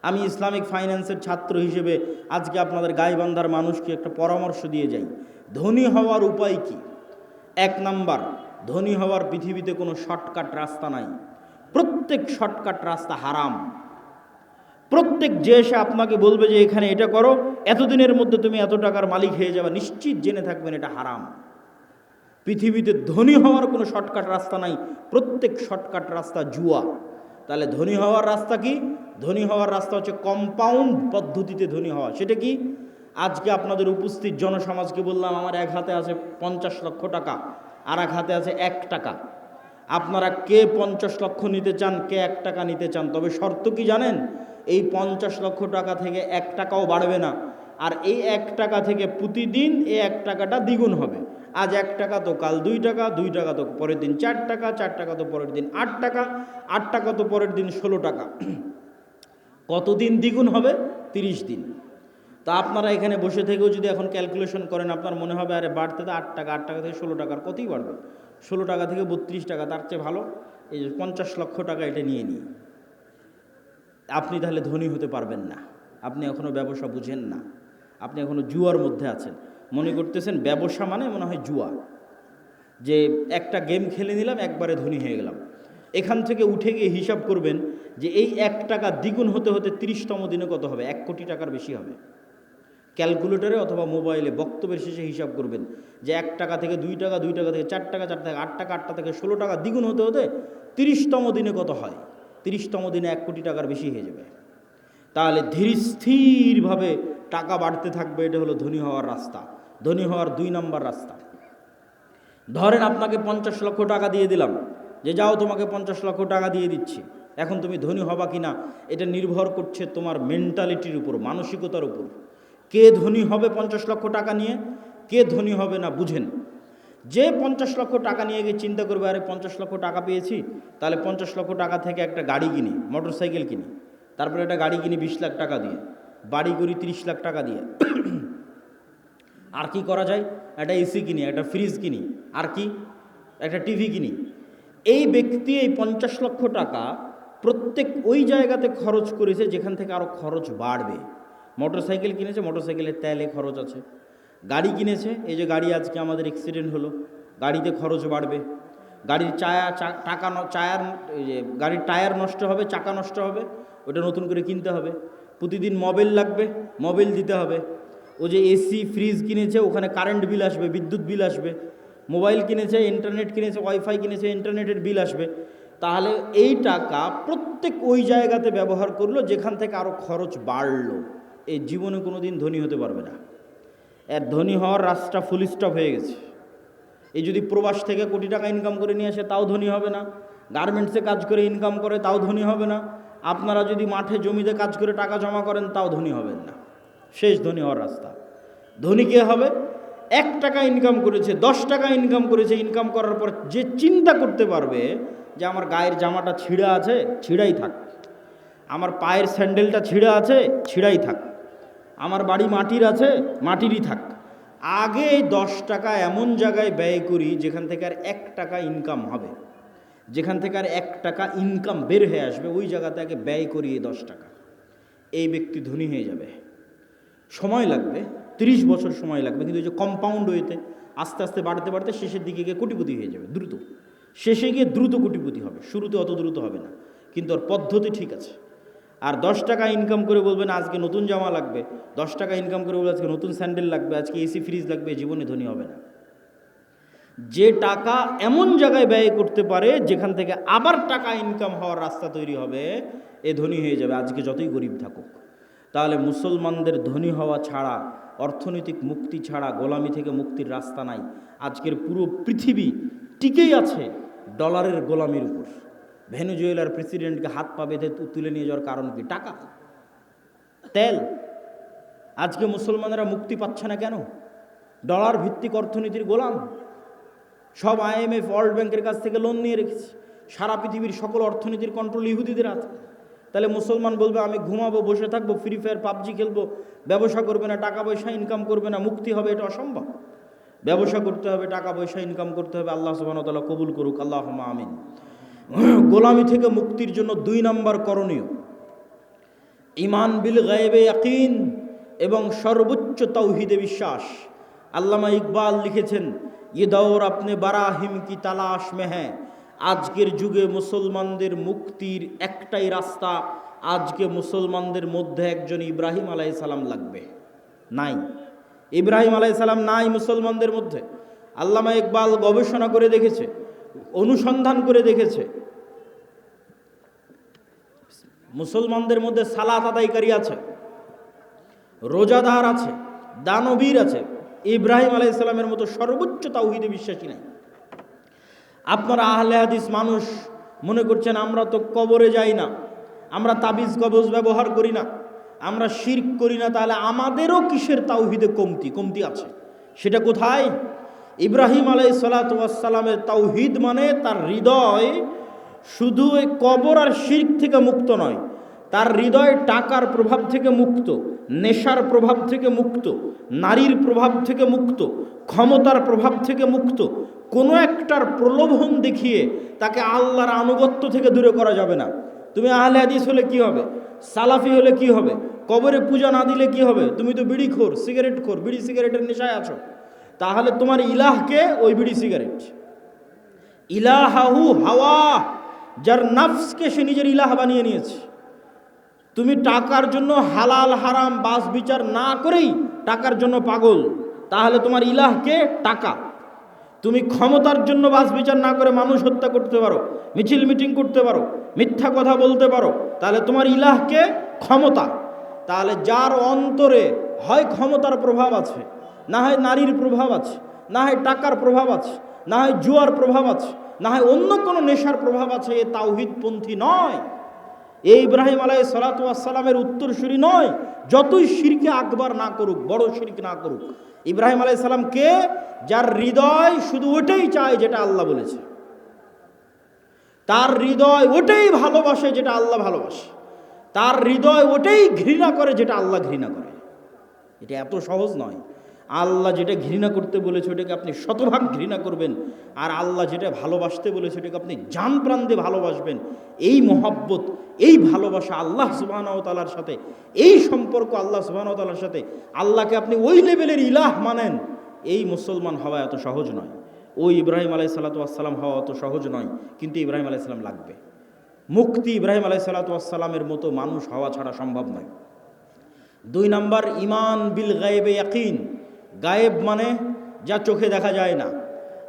আমি ইসলামিক ফাইন্যান্সের ছাত্র হিসেবে আজকে আপনাদের গাইবান্ধার মানুষকে একটা পরামর্শ দিয়ে যাই। ধনী হওয়ার উপায় কি? 1 নাম্বার, ধনী হওয়ার পৃথিবীতে কোনো শর্টকাট রাস্তা নাই। প্রত্যেক শর্টকাট রাস্তা হারাম। প্রত্যেক যে এসে আপনাকে বলবে যে এখানে এটা করো, এতদিনের মধ্যে তুমি এত টাকার মালিক হয়ে যাবে, নিশ্চিত জেনে থাকবেন এটা হারাম। পৃথিবীতে ধনী হওয়ার কোনো শর্টকাট রাস্তা নাই, প্রত্যেক শর্টকাট রাস্তা জুয়া। তাহলে ধনী হওয়ার রাস্তা কি? ধনী হওয়ার রাস্তা হচ্ছে কম্পাউন্ড পদ্ধতিতে ধনী হওয়া। সেটা কি? আজকে আপনাদের উপস্থিত জনসমাজকে বললাম আমার এক হাতে আছে 50 লক্ষ টাকা, আর এক হাতে আছে 1 টাকা। আপনারা কে 50 লক্ষ নিতে চান, কে 1 টাকা নিতে চান? তবে শর্ত কি জানেন? এই 50 লক্ষ টাকা থেকে 1 টাকাও বাড়বে না, আর এই 1 টাকা থেকে প্রতিদিন এই 1 টাকাটা দ্বিগুণ হবে। আজ 1 টাকা তো কাল 2 টাকা, 2 টাকা তো পরের দিন 4 টাকা, 4 টাকা তো পরের দিন 8 টাকা, 8 টাকা তো পরের দিন 16 টাকা। কতদিন দ্বিগুণ হবে? 30 দিন। তা আপনারা এখানে বসে থেকেও যদি এখন ক্যালকুলেশন করেন, আপনার মনে হবে আরে বাড়তে তো 8 টাকা, 8 টাকা থেকে 16 টাকার কতই বাড়বে, 16 টাকা থেকে 32 টাকা, তার চেয়ে ভালো এই 50 লক্ষ টাকা এটা নিয়ে নিই। আপনি তাহলে ধনী হতে পারবেন না। আপনি এখনও ব্যবসা বুঝেন না, আপনি এখনও জুয়ার মধ্যে আছেন। মনে করতেছেন ব্যবসা মানে মনে হয় জুয়া, যে একটা গেম খেলে নিলাম একবারে ধনী হয়ে গেলাম। এখান থেকে উঠে গিয়ে হিসাব করবেন যে এই 1 টাকা দ্বিগুণ হতে হতে 30তম দিনে কত হবে? 1 কোটি টাকার বেশি হবে। ক্যালকুলেটরে অথবা মোবাইলে বক্তব্যের শেষে হিসাব করবেন যে 1 টাকা থেকে 2 টাকা, 2 টাকা থেকে 4 টাকা, 4 থেকে 8 টাকা, 8 টাকা থেকে 16 টাকা, দ্বিগুণ হতে হতে 30তম দিনে কত হয়? 30তম দিনে 1 কোটি টাকার বেশি হয়ে যাবে। তাহলে ধীর স্থিরভাবে টাকা বাড়তে থাকবে। এটা হলো ধনী হওয়ার রাস্তা। ধনী হওয়ার 2 নম্বর রাস্তা। ধরেন আপনাকে 50 লক্ষ টাকা দিয়ে দিলাম, যে যাও তোমাকে 50 লক্ষ টাকা দিয়ে দিচ্ছি, এখন তুমি ধনী হবা কি না এটা নির্ভর করছে তোমার মেন্টালিটির উপর, মানসিকতার উপর। কে ধনী হবে 50 লক্ষ টাকা নিয়ে, কে ধনী হবে না বুঝেন। যে 50 লক্ষ টাকা নিয়ে গিয়ে চিন্তা করবে আরে 50 লক্ষ টাকা পেয়েছি, তাহলে 50 লক্ষ টাকা থেকে একটা গাড়ি কিনি, মোটর সাইকেল কিনি, তারপরে একটা গাড়ি কিনি 20 লাখ টাকা দিয়ে, বাড়ি করি 30 লাখ টাকা দিয়ে, আর কি করা যায়, একটা এসি কিনি, একটা ফ্রিজ কিনি, আর কি একটা টিভি কিনি। এই ব্যক্তি এই 50 লক্ষ টাকা প্রত্যেক ওই জায়গাতে খরচ করেছে যেখান থেকে আরও খরচ বাড়বে। মোটর সাইকেল কিনেছে, মোটর সাইকেলের তেলে খরচ আছে। গাড়ি কিনেছে, এই যে গাড়ি আজকে আমাদের অ্যাক্সিডেন্ট হলো, গাড়িতে খরচ বাড়বে। গাড়ির গাড়ির টায়ার নষ্ট হবে, চাকা নষ্ট হবে, ওটা নতুন করে কিনতে হবে। প্রতিদিন মোবিল লাগবে, মোবিল দিতে হবে। ও যে এসি ফ্রিজ কিনেছে ওখানে কারেন্ট বিল আসবে, বিদ্যুৎ বিল আসবে। মোবাইল কিনেছে, ইন্টারনেট কিনেছে, ওয়াইফাই কিনেছে, ইন্টারনেটের বিল আসবে। তাহলে এই টাকা প্রত্যেক ওই জায়গাতে ব্যবহার করলো যেখান থেকে আরও খরচ বাড়লো। এই জীবনে কোনো দিন ধনী হতে পারবে না। এর ধনী হওয়ার রাস্তা ফুল স্টপ হয়ে গেছে। এই যদি প্রবাস থেকে কোটি টাকা ইনকাম করে নিয়ে আসে তাও ধনী হবে না, গার্মেন্টসে কাজ করে ইনকাম করে তাও ধনী হবে না, আপনারা যদি মাঠে জমিতে কাজ করে টাকা জমা করেন তাও ধনী হবেন না। শেষ ধনী হওয়ার রাস্তা। ধনী কে হবে? 1 টাকা ইনকাম করেছে, 10 টাকা ইনকাম করেছে, ইনকাম করার পর যে চিন্তা করতে পারবে যে আমার গায়ের জামাটা ছিঁড়া আছে, ছিঁড়াই থাক, আমার পায়ের স্যান্ডেলটা ছিঁড়া আছে, ছিঁড়াই থাক, আমার বাড়ি মাটির আছে, মাটিরই থাক। আগে 10 টাকা এমন জায়গায় ব্যয় করি যেখান থেকে আর 1 টাকা ইনকাম হবে, যেখান থেকে আর 1 টাকা ইনকাম বের হয়ে আসবে, ওই জায়গাতে আগে ব্যয় করি এই 10 টাকা। এই ব্যক্তি ধনী হয়ে যাবে। সময় লাগবে, 30 বছর সময় লাগবে, কিন্তু এই যে কম্পাউন্ড ওয়েতে আস্তে আস্তে বাড়তে বাড়তে শেষের দিকে গিয়ে কোটিপতি হয়ে যাবে দ্রুত। শেষে গিয়ে দ্রুত কোটিপতি হবে, শুরুতে অত দ্রুত হবে না, কিন্তু ওর পদ্ধতি ঠিক আছে। আর 10 টাকা ইনকাম করে বলবেন আজকে নতুন জামা লাগবে, 10 টাকা ইনকাম করে বলবেন আজকে নতুন স্যান্ডেল লাগবে, আজকে এসি ফ্রিজ লাগবে, জীবনে ধনী হবে না। যে টাকা এমন জায়গায় ব্যয় করতে পারে যেখান থেকে আবার টাকা ইনকাম হওয়ার রাস্তা তৈরি হবে, এ ধনী হয়ে যাবে আজকে যতই গরিব থাকুক। তাহলে মুসলমানদের ধনী হওয়া ছাড়া, অর্থনৈতিক মুক্তি ছাড়া গোলামি থেকে মুক্তির রাস্তা নাই। আজকের পুরো পৃথিবী টিকেই আছে ডলারের গোলামির উপর। ভেনেজুয়েলার প্রেসিডেন্টকে হাত পা বেঁধে তুলে নিয়ে যাওয়ার কারণ কি? টাকা, তেল। আজকে মুসলমানেরা মুক্তি পাচ্ছে না কেন? ডলার ভিত্তিক অর্থনীতির গোলাম। সব IMF, ওয়ার্ল্ড ব্যাংকের কাছ থেকে লোন নিয়ে রেখেছে। সারা পৃথিবীর সকল অর্থনীতির কন্ট্রোল ইহুদিদের হাতে। তাহলে মুসলমান বলবে আমি ঘুমাবো, বসে থাকবো, ফ্রি ফায়ার পাবজি খেলবো, ব্যবসা করবে না, টাকা পয়সা ইনকাম করবে না, মুক্তি হবে? এটা অসম্ভব। ব্যবসা করতে হবে, টাকা পয়সা ইনকাম করতে হবে। আল্লাহ সুবহানাহু ওয়া তাআলা কবুল করুক, আল্লাহুম্মা আমিন। গোলামি থেকে মুক্তির জন্য 2 নম্বর করণীয়, ঈমান বিল গায়বে ইয়াকিন এবং সর্বোচ্চ তাওহীদে বিশ্বাস। আল্লামা ইকবাল লিখেছেন, ये दौर अपने बराहिम की तलाश में है। আজকের যুগে মুসলমানদের মুক্তির একটাই রাস্তা, আজকে মুসলমানদের মধ্যে একজন ইব্রাহিম আলাইহিস সালাম লাগবে। নাই, ইব্রাহিম আলাইহিস সালাম নাই মুসলমানদের মধ্যে। আল্লামা ইকবাল গবেষণা করে দেখেছে, অনুসন্ধান করে দেখেছে, মুসলমানদের মধ্যে সালাত আদায়কারী আছে, রোজাদার আছে, দানবীর আছে, ইব্রাহিম আলাইহিস সালামের মতো সর্বোচ্চ তাওহীদে বিশ্বাসী নাই। আপনারা আহলে হাদিস মানুষ মনে করছেন আমরা তো কবরে যাই না, আমরা তাবিজ কবজ ব্যবহার করি না, আমরা শিরক করি না, তাহলে আমাদেরও কিসের তাওহীদে কমতি আছে? সেটা কোথায়? ইব্রাহিম আলাইহিস সালাতু ওয়াস সালামের তাওহীদ মানে তার হৃদয় শুধু এই কবর আর শিরক থেকে মুক্ত নয়, তার হৃদয় টাকার প্রভাব থেকে মুক্ত, নেশার প্রভাব থেকে মুক্ত, নারীর প্রভাব থেকে মুক্ত, ক্ষমতার প্রভাব থেকে মুক্ত। কোনো একটার প্রলোভন দেখিয়ে তাকে আল্লাহর আনুগত্য থেকে দূরে করা যাবে না। তুমি আহলে হাদিস হলে কি হবে, সালাফি হলে কি হবে, কবরে পূজা না দিলে কি হবে? তুমি তো বিড়িখোর, সিগারেটখোর, বিড়ি সিগারেটের নেশায় আছো, তাহলে তোমার ইলাহকে ওই বিড়ি সিগারেট। ইলাহাহু হাওয়া, যার নফসকে সে নিজের ইলাহ বানিয়ে নিয়েছে। তুমি টাকার জন্য হালাল হারাম বাস বিচার না করেই টাকার জন্য পাগল, তাহলে তোমার ইলাহকে টাকা। তুমি ক্ষমতার জন্য বাস বিচার না করে মানুষ হত্যা করতে পারো, মিছিল মিটিং করতে পারো, মিথ্যা কথা বলতে পারো, তাহলে তোমার ইলাহকে ক্ষমতা। তাহলে যার অন্তরে হয় ক্ষমতার প্রভাব আছে, না হয় নারীর প্রভাব আছে, না হয় টাকার প্রভাব আছে, না হয় জুয়ার প্রভাব আছে, না হয় অন্য কোনো নেশার প্রভাব আছে, এ তাওহীদপন্থী নয়, এই ইব্রাহিম আলাইহিস সালাতু ওয়াস সালামের উত্তরসূরি নয়। যতই শিরকে আকবার না করুক, বড় শিরক না করুক, ইব্রাহিম আলাইহিস সালাম কে? যার হৃদয় শুধু ওটাই চায় যেটা আল্লাহ বলেছে, তার হৃদয় ওটাই ভালোবাসে যেটা আল্লাহ ভালোবাসে, তার হৃদয় ওটাই ঘৃণা করে যেটা আল্লাহ ঘৃণা করে। এটা এত সহজ নয়। আল্লাহ যেটা ঘৃণা করতে বলেছে ওটাকে আপনি শতভাগ ঘৃণা করবেন, আর আল্লাহ যেটা ভালোবাসতে বলেছে ওটাকে আপনি জান প্রাণ দিয়ে ভালোবাসবেন। এই মহব্বত, এই ভালোবাসা আল্লাহ সুবহানাহু ওয়া তাআলার সাথে, এই সম্পর্ক আল্লাহ সুবহানাহু ওয়া তাআলার সাথে, আল্লাহকে আপনি ওই লেভেলের ইলাহ মানেন, এই মুসলমান হওয়া এত সহজ নয়। ওই ইব্রাহিম আলাইহিস সালাতু ওয়াস সালাম হওয়া অত সহজ নয়, কিন্তু ইব্রাহিম আলাইহিস সালাম লাগবে। মুক্তি ইব্রাহিম আলাইহিস সালাতু ওয়াস সালামের মতো মানুষ হওয়া ছাড়া সম্ভব নয়। 2 নাম্বার, ঈমান বিল গায়বে ইয়াকিন। গায়েব মানে যা চোখে দেখা যায় না।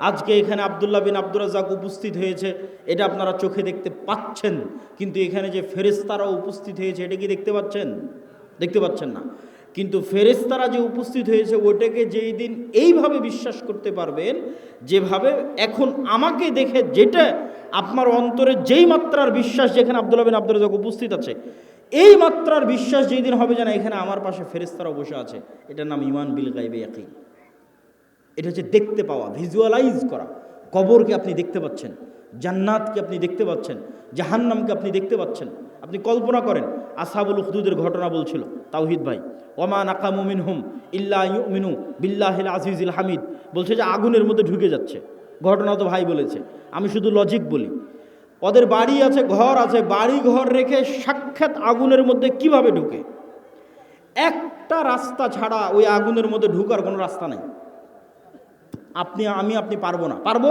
আজকে এখানে আব্দুল্লাহ বিন আব্দুর রাজ্জাক উপস্থিত হয়েছে, এটা আপনারা চোখে দেখতে পাচ্ছেন, কিন্তু এখানে যে ফেরেশতারা উপস্থিত হয়েছে এটা কি দেখতে পাচ্ছেন? দেখতে পাচ্ছেন না। কিন্তু ফেরেশতারা যে উপস্থিত হয়েছে ওটাকে যেই দিন এইভাবে বিশ্বাস করতে পারবেন, যেভাবে এখন আমাকে দেখে যেটা আপনার অন্তরে যেই মাত্রার বিশ্বাস, যেখানে আব্দুল্লাহ বিন আব্দুর রাজ্জাক উপস্থিত আছে, এই মাত্রার বিশ্বাস যেই দিন হবে যে না এখানে আমার পাশে ফেরেশতারা বসে আছে, এটার নাম ঈমান বিল গায়বে ইয়াকিন। এটা হচ্ছে দেখতে পাওয়া, ভিজুয়ালাইজ করা। কবরকে আপনি দেখতে পাচ্ছেন, জান্নাতকে আপনি দেখতে পাচ্ছেন, জাহান্নামকে আপনি দেখতে পাচ্ছেন। আপনি কল্পনা করেন, আসহাবুল উখদুদের ঘটনা বলছিল তাওহীদ ভাই, ওমা নাকামু মিনহুম ইল্লা ইউমিনু বিল্লাহিল আজিজিল হামিদ, বলছে যে আগুনের মধ্যে ঢুকে যাচ্ছে। ঘটনা তো ভাই বলেছে, আমি শুধু লজিক বলি। ওদের বাড়ি আছে, ঘর আছে, বাড়ি ঘর রেখে সাক্ষাৎ আগুনের মধ্যে কিভাবে ঢুকে? একটা রাস্তা ছাড়া ওই আগুনের মধ্যে ঢুকার কোনো রাস্তা নেই। আপনি পারবো না। পারবো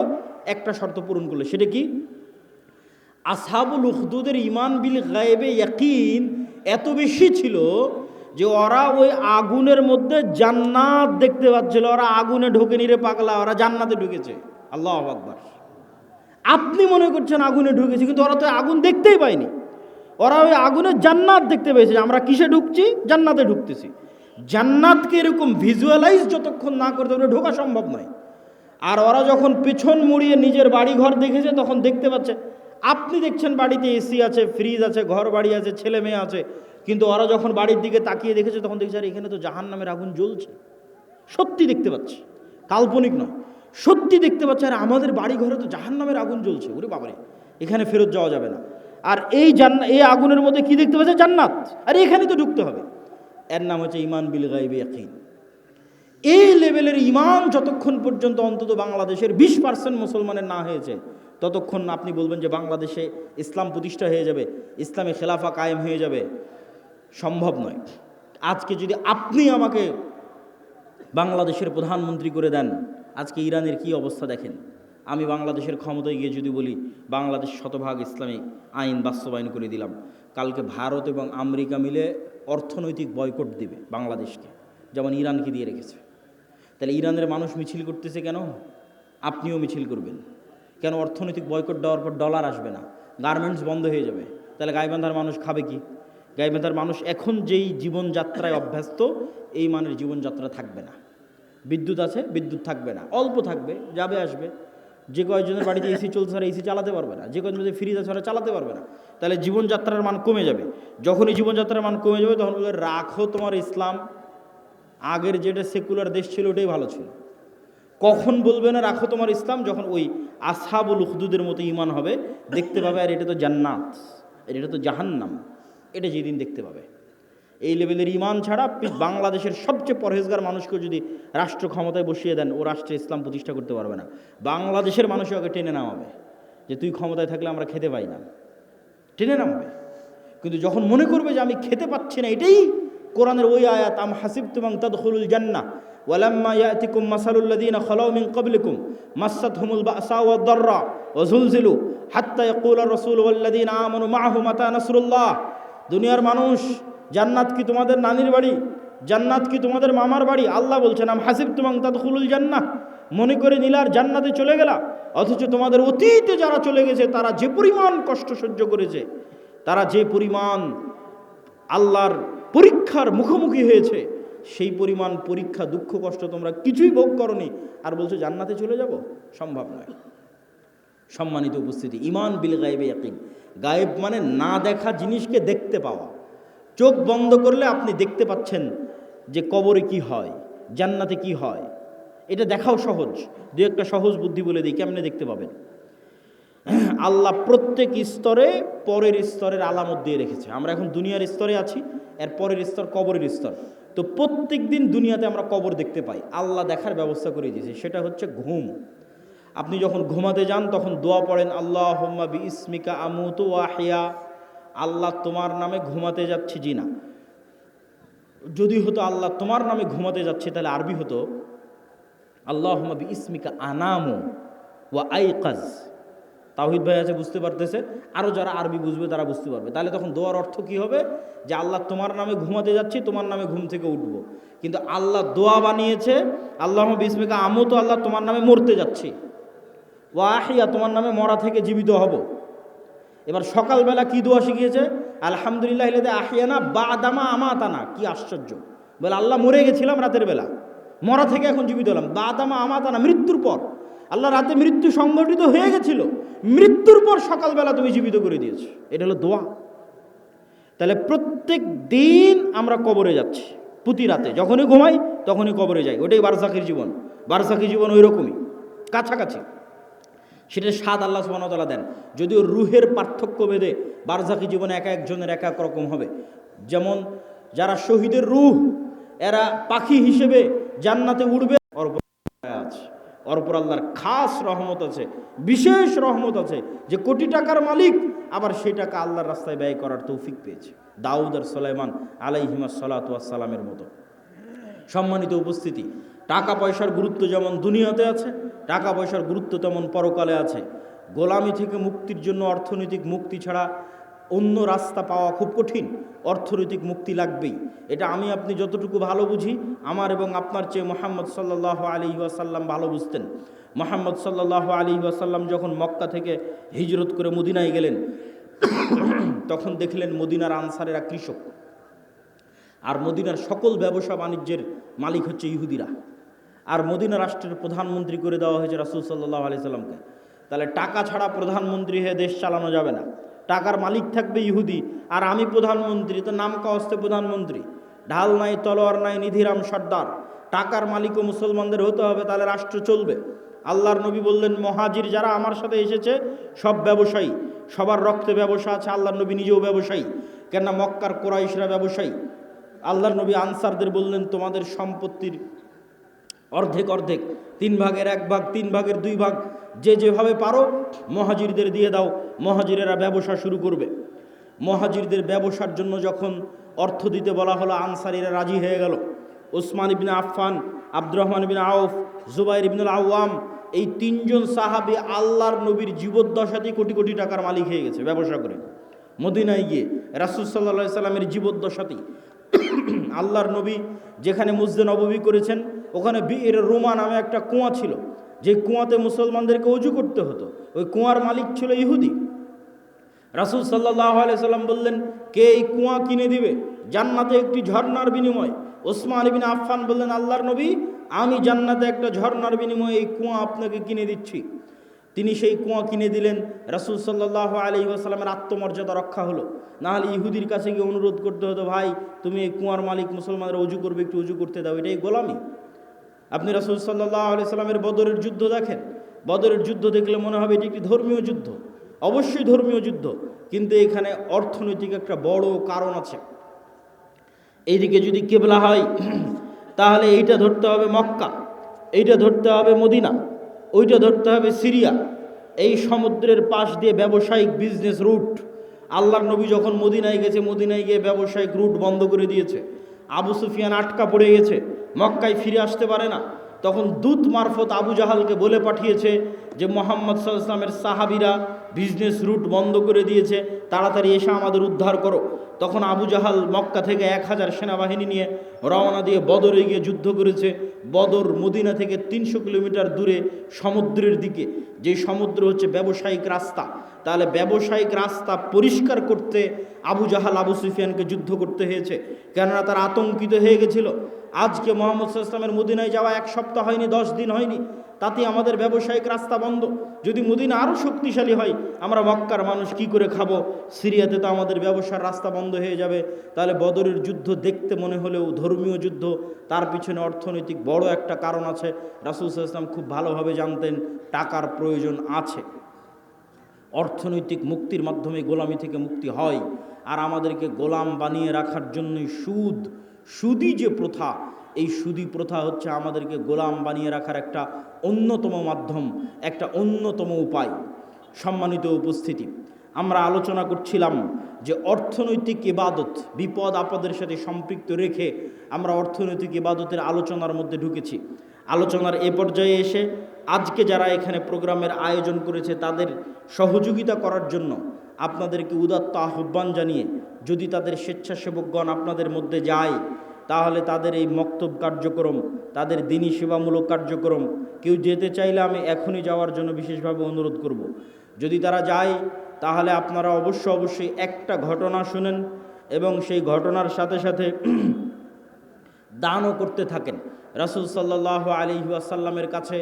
একটা শর্ত পূরণ করলে। সেটা কি? আসহাবুল উখদুদের ঈমান বিল গায়বে ইয়াকিন এত বেশি ছিল যে ওরা ওই আগুনের মধ্যে জান্নাত দেখতে পাচ্ছিল। ওরা আগুনে ঢোকেনি রে পাগলা, ওরা জান্নাতে ঢুকেছে। আল্লাহু আকবার। আপনি মনে করছেন আগুনে ঢুকেছে, কিন্তু ওরা তো আগুন দেখতেই পায়নি। ওরা ওই আগুনের জান্নাত দেখতে পেয়েছে। আমরা কিসে ঢুকছি? জান্নাতে ঢুকতেছি। জান্নাতকে এরকম ভিজুয়ালাইজ যতক্ষণ না করতে পারে ঢোকা সম্ভব নয়। আর ওরা যখন পেছন মুড়িয়ে নিজের বাড়ি ঘর দেখেছে তখন দেখতে পাচ্ছে। আপনি দেখছেন বাড়িতে এসি আছে, ফ্রিজ আছে, ঘর বাড়ি আছে, ছেলে মেয়ে আছে, কিন্তু ওরা যখন বাড়ির দিকে তাকিয়ে দেখেছে তখন দেখছে আর এখানে তো জাহান্নামের আগুন জ্বলছে। সত্যি দেখতে পাচ্ছে, কাল্পনিক নয়, সত্যি দেখতে পাচ্ছে। আর আমাদের বাড়ি ঘরে তো জাহান্নামের আগুন জ্বলছে, ওরে বাবারে, এখানে ফেরত যাওয়া যাবে না। আর এই আগুনের মধ্যে কি দেখতে পাচ্ছে? জান্নাত। আর এখানে তো ঢুকতে হবে। এর নাম হচ্ছে ঈমান বিল গায়বে ইয়াকিন। এই লেভেলের ঈমান যতক্ষণ পর্যন্ত অন্তত বাংলাদেশের 20% মুসলমানের না হয়েছে ততক্ষণ আপনি বলবেন যে বাংলাদেশে ইসলাম প্রতিষ্ঠা হয়ে যাবে, ইসলামী খেলাফা কায়েম হয়ে যাবে। সম্ভব নয়। আজকে যদি আপনি আমাকে বাংলাদেশের প্রধানমন্ত্রী করে দেন, আজকে ইরানের কি অবস্থা দেখেন। আমি বাংলাদেশের ক্ষমতায় গিয়ে যদি বলি বাংলাদেশ শতভাগ ইসলামী আইন বাস্তবায়ন করে দিলাম, কালকে ভারত এবং আমেরিকা মিলে অর্থনৈতিক বয়কট দিবে বাংলাদেশকে, যেমন ইরানকে দিয়ে রেখেছে। তাহলে ইরানের মানুষ মিছিল করতেছে কেন? আপনিও মিছিল করবেন কেন? অর্থনৈতিক বয়কট দেওয়ার পর ডলার আসবে না, গার্মেন্টস বন্ধ হয়ে যাবে। তাহলে গাইবান্ধার মানুষ খাবে কি? গাইবান্ধার মানুষ এখন যেই জীবনযাত্রায় অভ্যস্ত, এই মানের জীবনযাত্রা থাকবে না। বিদ্যুৎ আছে, বিদ্যুৎ থাকবে না, অল্প থাকবে, যাবে আসবে। যে কয়েকজনের বাড়িতে এসি চলছে আর এসি চালাতে পারবে না, যে কয়েকজনের ফ্রিজ আছে ওরা চালাতে পারবে না। তাহলে জীবনযাত্রার মান কমে যাবে। যখনই জীবনযাত্রার মান কমে যাবে তখন বলবে রাখো তোমার ইসলাম, আগের যেটা সেকুলার দেশ ছিল ওটাই ভালো ছিল। কখন বলবে না রাখো তোমার ইসলাম? যখন ওই আসহাবুল উখদুদের মতো ইমান হবে, দেখতে পাবে আর এটা তো জান্নাত, এটা তো জাহান্নাম, এটা যেদিন দেখতে পাবে। এই লেভেলের ইমান ছাড়া আপনি বাংলাদেশের সবচেয়ে পরহেজগার মানুষকে যদি রাষ্ট্র ক্ষমতায় বসিয়ে দেন, ও রাষ্ট্রে ইসলাম প্রতিষ্ঠা করতে পারবে না। বাংলাদেশের মানুষও ওকে টেনে নামাবে যে তুই ক্ষমতায় থাকলে আমরা খেতে পাই না, টেনে নামাবে। কিন্তু যখন মনে করবে যে আমি খেতে পাচ্ছি না, এটাই কোরআনের ওই আয়াত, আম হাসিবতুম আন তাদখুলুল জান্নাহ ওয়ালাম্মা ইয়াতিকুম মাসালুল লাযীনা খালাউ মিন ক্বাবলিকুম মাসাতহুমুল বাসা ওয়াদ দাররা ওয়া যুলজিলু হাত্তা ইয়াকুলার রাসূলু ওয়াল লাযীনা আমানু মাআহু মাতা নাসরুল্লাহ। দুনিয়ার মানুষ, জান্নাত কি তোমাদের নানির বাড়ি? জান্নাত কি তোমাদের মামার বাড়ি? আল্লাহ বলছেন আম হাসিবতুম আন তাদখুলুল জান্নাহ, মনে করে নিলার জান্নাতে চলে গেলা, অথচ তোমাদের অতীতে যারা চলে গেছে তারা যে পরিমাণ কষ্ট সহ্য করেছে, তারা যে পরিমাণ আল্লাহর পরীক্ষার মুখোমুখি হয়েছে, সেই পরিমাণ পরীক্ষা দুঃখ কষ্ট তোমরা কিছুই ভোগ করনি, আর বলছো জান্নাতে চলে যাব? সম্ভব নয়। সম্মানিত উপস্থিতি, ঈমান বিল গায়বে ইয়াকিন। গায়েব মানে না দেখা জিনিসকে দেখতে পাওয়া। চোখ বন্ধ করলে আপনি দেখতে পাচ্ছেন যে কবরে কি হয়, জান্নাতে কি হয়, এটা দেখাও সহজ। দু একটা সহজ বুদ্ধি বলে দিই, কেমনে দেখতে পাবেন। আল্লাহ প্রত্যেক স্তরে পরের স্তরের আলামত দিয়ে রেখেছে। আমরা এখন দুনিয়ার স্তরে আছি, এর পরের স্তর কবরের স্তর। তো প্রত্যেক দিন দুনিয়াতে আমরা কবর দেখতে পাই, আল্লাহ দেখার ব্যবস্থা করে দিয়েছে। সেটা হচ্ছে ঘুম। আপনি যখন ঘুমাতে যান তখন দোয়া পড়েন, আল্লাহুম্মা বিইসমিকা আমুতু ওয়া আহইয়া। আল্লাহ তোমার নামে ঘুমাতে যাচ্ছি। জি না, যদি হতো আল্লাহ তোমার নামে ঘুমাতে যাচ্ছে, তাহলে আরবি হতো আল্লাহুম্মা বিইসমিকা আনামু ওয়া আইকাজ। তাওহীদ ভাই আছে, বুঝতে পারতেছে, আরও যারা আরবি বুঝবে তারা বুঝতে পারবে। তাহলে তখন দোয়ার অর্থ কি হবে? যে আল্লাহ তোমার নামে ঘুমাতে যাচ্ছি, তোমার নামে ঘুম থেকে উঠবো। কিন্তু আল্লাহ দোয়া বানিয়েছে আল্লাহুম্মা বিইসমিকা আমুতু, আল্লাহ তোমার নামে মরতে যাচ্ছি, ওয়া আহইয়া তোমার নামে মরা থেকে জীবিত হব। এবার সকালবেলা কি দোয়া শিখিয়েছে? আলহামদুলিল্লাহ ইল্লাযী আহইয়ানা বা'দামা আমাতানা। কি আশ্চর্য! বলে আল্লাহ মরে গেছিলাম রাতের বেলা, মরা থেকে এখন জীবিত হলাম। বা'দামা আমাতানা, মৃত্যুর পর। আল্লাহ রাতে মৃত্যু সংগঠিত হয়ে গেছিল, মৃত্যুর পর সকালবেলা তুমি জীবিত করে দিয়েছো। এটা হলো দোয়া। তাহলে প্রত্যেক দিন আমরা কবরে যাচ্ছি, প্রতি রাতে যখনই ঘুমাই তখনই কবরে যাই। ওটাই বারজাখের জীবন। বারজাখী জীবন ওই রকমই, কাছাকাছি। সেটার স্বাদ আল্লাহ সুবহানাহু ওয়া তাআলা দেন। যদিও রুহের পার্থক্য ভেদে বারজাখী জীবন এক একজনের এক এক রকম হবে। যেমন যারা শহীদের রূহ, এরা পাখি হিসেবে জান্নাতে উড়বে, ওর উপর আল্লাহর খাস রহমত আছে, বিশেষ রহমত আছে, যে কোটি টাকার মালিক আবার সেই টাকা আল্লাহর রাস্তায় ব্যয় করার তৌফিক পেয়েছে, দাউদ আর সুলাইমান আলাইহিমাস সালাতু ওয়াস সালামের মতো। সম্মানিত উপস্থিতি, টাকা পয়সার গুরুত্ব যেমন দুনিয়াতে আছে, টাকা পয়সার গুরুত্ব তেমন পরকালে আছে। গোলামি থেকে মুক্তির জন্য অর্থনৈতিক মুক্তি ছাড়া অন্য রাস্তা পাওয়া খুব কঠিন। অর্থনৈতিক মুক্তি লাগবেই। এটা আমি আপনি যতটুকু ভালো বুঝি, আমার এবং আপনার চেয়ে মুহাম্মদ সাল্লাল্লাহু আলাইহি ওয়াসাল্লাম ভালো বুঝতেন। মুহাম্মদ সাল্লাল্লাহু আলাইহি ওয়াসাল্লাম যখন মক্কা থেকে হিজরত করে মদিনায় গেলেন, তখন দেখলেন মদিনার আনসারেরা কৃষক, আর মদিনার সকল ব্যবসা বাণিজ্যের মালিক হচ্ছে ইহুদিরা। আর মদিনা রাষ্ট্রের প্রধানমন্ত্রী করে দেওয়া হয়েছে রাসূল সাল্লাল্লাহু আলাইহি সাল্লামকে। তাহলে টাকা ছাড়া প্রধানমন্ত্রী হয়ে দেশ চালানো যাবে না, টাকার মালিক থাকবে ইহুদি, আর আমি প্রধানমন্ত্রী, তো নাম কাওয়াস্তে প্রধানমন্ত্রী, ঢাল নাই তলোয়ার নাই নিধিরাম সর্দার। টাকার মালিকও মুসলমানদের হতে হবে, তাহলে রাষ্ট্র চলবে। আল্লাহর নবী বললেন, মহাজির যারা আমার সাথে এসেছে সব ব্যবসায়ী, সবার রক্তে ব্যবসা আছে। আল্লাহর নবী নিজেও ব্যবসায়ী, কেননা মক্কার কোরাইশরা ব্যবসায়ী। আল্লাহর নবী আনসারদের বললেন, তোমাদের সম্পত্তির অর্ধেক অর্ধেক, 3 ভাগের 1 ভাগ, 3 ভাগের 2 ভাগ, যে যেভাবে পারো মহাজিরদের দিয়ে দাও। মহাজিরেরা ব্যবসা শুরু করবে। মহাজিরদের ব্যবসার জন্য যখন অর্থ দিতে বলা হলো, আনসারীরা রাজি হয়ে গেল। ওসমান ইবনে আফফান, আব্দুর রহমান ইবনে আউফ, জুবাইর ইবনুল আওয়াম, এই তিনজন সাহাবী আল্লাহর নবীর জীবদ্দশাতেই কোটি কোটি টাকার মালিক হয়ে গেছে ব্যবসা করে। মদিনায় গিয়ে রাসূল সাল্লাল্লাহু আলাইহি সাল্লামের জীবদ্দশাতেই আল্লাহর নবী যেখানে মসজিদে নববী করেছেন, ওখানে বিয়ের রোমা নামে একটা কুয়া ছিল, যে কুয়াতে মুসলমানদেরকে ওযু করতে হতো। ওই কুয়ার মালিক ছিল ইহুদি। রাসূল সাল্লাল্লাহু আলাইহি সাল্লাম বললেন, কে এই কুয়া কিনে দিবে জান্নাতে একটি ঝর্ণার বিনিময়ে? ওসমান ইবনে আফফান বললেন, আল্লাহর নবী, আমি জান্নাতে একটা ঝর্ণার বিনিময়ে এই কুয়া আপনাকে কিনে দিচ্ছি। তিনি সেই কুয়া কিনে দিলেন। রাসূল সাল্লাল্লাহু আলাইহি ওয়াসাল্লামের আত্মমর্যাদা রক্ষা হলো। না হলে ইহুদির কাছে গিয়ে অনুরোধ করতে হতো, ভাই তুমি এই কুয়ার মালিক, মুসলমানরা ওযু করবে, একটু ওযু করতে দাও। এটাই গোলামি। আপনি রাসূল সাল্লাল্লাহু আলাইহি সাল্লামের বদরের যুদ্ধ দেখেন। বদরের যুদ্ধ দেখলে মনে হবে এটি একটি ধর্মীয় যুদ্ধ, অবশ্যই ধর্মীয় যুদ্ধ, কিন্তু এখানে অর্থনৈতিক একটা বড় কারণ আছে। এইদিকে যদি কিবলা হয় তাহলে এইটা ধরতে হবে মক্কা, এইটা ধরতে হবে মদিনা, ওইটা ধরতে হবে সিরিয়া। এই সমুদ্রের পাশ দিয়ে ব্যবসায়িক বিজনেস রুট। আল্লাহর নবী যখন মদিনায় গেছে, মদিনায় গিয়ে ব্যবসায়িক রুট বন্ধ করে দিয়েছে। আবু সুফিয়ান আটকা পড়ে গেছে, মক্কায় ফিরে আসতে পারে না। তখন দূত মারফত আবু জাহালকে বলে পাঠিয়েছে যে মুহাম্মদ সাল্লাল্লাহু আলাইহি ওয়াসাল্লামের সাহাবীরা বিজনেস রুট বন্ধ করে দিয়েছে, তাড়াতাড়ি এসে আমাদের উদ্ধার করো। তখন আবু জাহাল মক্কা থেকে 1000 সেনাবাহিনী নিয়ে রওনা দিয়ে বদরে গিয়ে যুদ্ধ করেছে। বদর মদিনা থেকে 300 কিলোমিটার দূরে সমুদ্রের দিকে, যে সমুদ্র হচ্ছে ব্যবসায়িক রাস্তা। তাহলে ব্যবসায়িক রাস্তা পরিষ্কার করতে আবু জাহাল আবু সুফিয়ানকে যুদ্ধ করতে হয়েছে, কেননা তারা আতঙ্কিত হয়ে গেছিল। আজকে মুহাম্মদ সাল্লাল্লাহু আলাইহি ওয়াসাল্লামের মদিনায় যাওয়া 1 সপ্তাহ হয়নি, 10 দিন হয়নি, তাতে আমাদের ব্যবসায়িক রাস্তা বন্ধ। যদি মদিনা আরও শক্তিশালী হয়, আমরা মক্কার মানুষ কি করে খাবো? সিরিয়াতে তো আমাদের ব্যবসার রাস্তা বন্ধ হয়ে যাবে। তাহলে বদরের যুদ্ধ দেখতে মনে হলেও ধর্মীয় যুদ্ধ, তার পিছনে অর্থনৈতিক বড় একটা কারণ আছে। রাসূল সাল্লাল্লাহু আলাইহি ওয়াসাল্লাম খুব ভালোভাবে জানতেন টাকার প্রয়োজন আছে। অর্থনৈতিক মুক্তির মাধ্যমে গোলামি থেকে মুক্তি হয়। আর আমাদেরকে গোলাম বানিয়ে রাখার জন্যই সুদি যে প্রথা, এই সুদি প্রথা হচ্ছে আমাদেরকে গোলাম বানিয়ে রাখার একটা অন্যতম মাধ্যম, একটা অন্যতম উপায়। সম্মানিত উপস্থিতি, আমরা আলোচনা করছিলাম যে অর্থনৈতিক ইবাদত বিপদ আপদের সাথে সম্পৃক্ত রেখে আমরা অর্থনৈতিক ইবাদতের আলোচনার মধ্যে ঢুকেছি। আলোচনার এ পর্যায়ে এসে আজকে যারা এখানে প্রোগ্রামের আয়োজন করেছে তাদের সহযোগিতা করার জন্য আপনাদেরকে উদাত্ত আহ্বান জানিয়ে, যদি তাদের স্বেচ্ছাসেবকগণ আপনাদের মধ্যে যায়, তাহলে তাদের এই মক্তব কার্যক্রম, তাদের দ্বীনি সেবামূলক কার্যক্রম কেউ যেতে চাইলে আমি এখনই যাওয়ার জন্য বিশেষভাবে অনুরোধ করব। যদি তারা যায় তাহলে আপনারা অবশ্যই একটা ঘটনা শুনেন এবং সেই ঘটনার সাথে সাথে দানও করতে থাকেন। রাসূল সাল্লাল্লাহু আলাইহি ওয়াসাল্লামের কাছে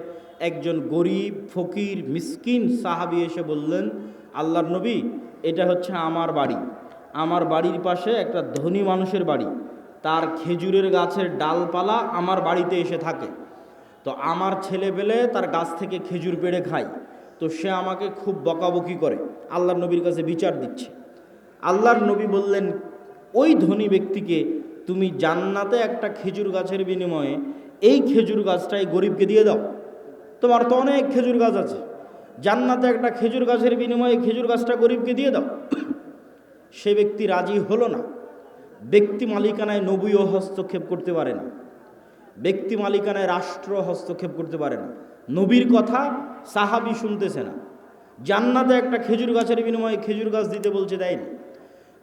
একজন গরিব ফকির মিসকিন সাহাবী এসে বললেন, আল্লাহর নবী, এটা হচ্ছে আমার বাড়ি, আমার বাড়ির পাশে একটা ধনী মানুষের বাড়ি, তার খেজুরের গাছের ডালপালা আমার বাড়িতে এসে থাকে। তো আমার ছেলেপেলে তার গাছ থেকে খেজুর পেড়ে খায়, তো সে আমাকে খুব বকাবকি করে, আল্লাহর নবীর কাছে বিচার দিচ্ছে। আল্লাহর নবী বললেন, ওই ধনী ব্যক্তিকে তুমি জান্নাতে একটা খেজুর গাছের বিনিময়ে এই খেজুর গাছটাই গরিবকে দিয়ে দাও। তোমার তো অনেক খেজুর গাছ আছে, জান্নাতে একটা খেজুর গাছের বিনিময়ে খেজুর গাছটা গরিবকে দিয়ে দাও। সে ব্যক্তি রাজি হলো না। ব্যক্তি মালিকানায় নবীও হস্তক্ষেপ করতে পারে না, ব্যক্তি মালিকানায় রাষ্ট্র হস্তক্ষেপ করতে পারে না। নবীর কথা সাহাবী শুনতেছে না, জান্নাতে একটা খেজুর গাছের বিনিময়ে খেজুর গাছ দিতে বলছে, দেয়নি।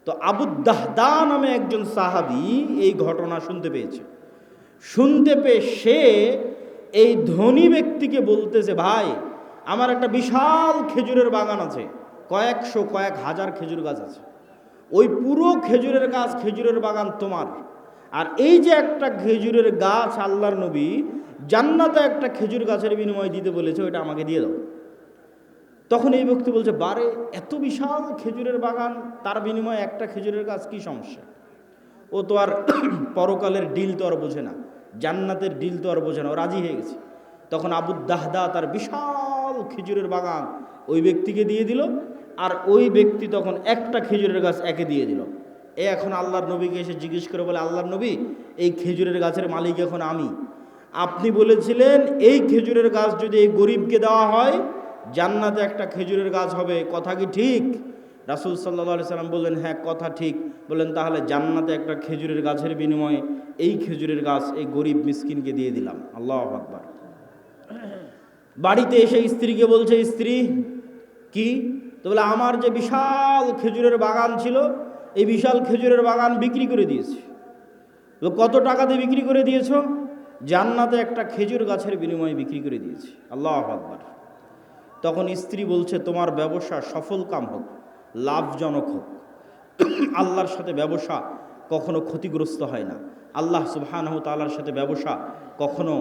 তো আবু দাহদা নামে একজন সাহাবী এই ঘটনা শুনতে পেয়েছে। শুনতে পেয়ে সে এই ধনী ব্যক্তিকে বলতেছে, ভাই, আমার একটা বিশাল খেজুরের বাগান আছে, কয়েক হাজার খেজুর গাছ আছে, ওই পুরো খেজুরের গাছ, খেজুরের বাগান তোমার, আর এই যে একটা খেজুরের গাছ আল্লাহর নবী জান্নাতে একটা খেজুর গাছের বিনিময়ে দিতে বলেছে, ওইটা আমাকে দিয়ে দাও। তখন এই ব্যক্তি বলছে, বারে, এত বিশাল খেজুরের বাগান, তার বিনিময়ে একটা খেজুরের গাছ, কি সমস্যা? ও তো আর পরকালের ডিল তো আর বোঝে না, জান্নাতের ডিল তো আর বোঝে না, ও রাজি হয়ে গেছে। তখন আবু দাহদা তার বিশাল খেজুরের বাগান ওই ব্যক্তিকে দিয়ে দিল, আর ওই ব্যক্তি তখন একটা খেজুরের গাছ একে দিয়ে দিল। এখন আল্লাহর নবীকে এসে জিজ্ঞেস করে বলে, আল্লাহর নবী, এই খেজুরের গাছের মালিক এখন আমি, আপনি বলেছিলেন এই খেজুরের গাছ যদি এই গরিবকে দেওয়া হয় জান্নাতে একটা খেজুরের গাছ হবে, কথা কি ঠিক? রাসূল সাল্লাল্লাহু আলাইহি সাল্লাম বললেন, হ্যাঁ কথা ঠিক। বললেন, তাহলে জান্নাতে একটা খেজুরের গাছের বিনিময়ে এই খেজুরের গাছ এই গরিব মিসকিনকে দিয়ে দিলাম। আল্লাহু আকবার। বাড়িতে এসে স্ত্রীকে বলছে, স্ত্রী কি? তো বলে, আমার যে বিশাল খেজুরের বাগান ছিল, এই বিশাল খেজুরের বাগান বিক্রি করে দিয়েছি। তো কত টাকাতে বিক্রি করে দিয়েছো? জান্নাতে একটা খেজুর গাছের বিনিময়ে বিক্রি করে দিয়েছি। আল্লাহু আকবার। তখন স্ত্রী বলছে, তোমার ব্যবসা সফল কাম হোক, লাভজনক হোক। আল্লাহর সাথে ব্যবসা কখনো ক্ষতিগ্রস্ত হয় না। আল্লাহ সুবহানাহু ওয়া তাআলার সাথে ব্যবসা কখনো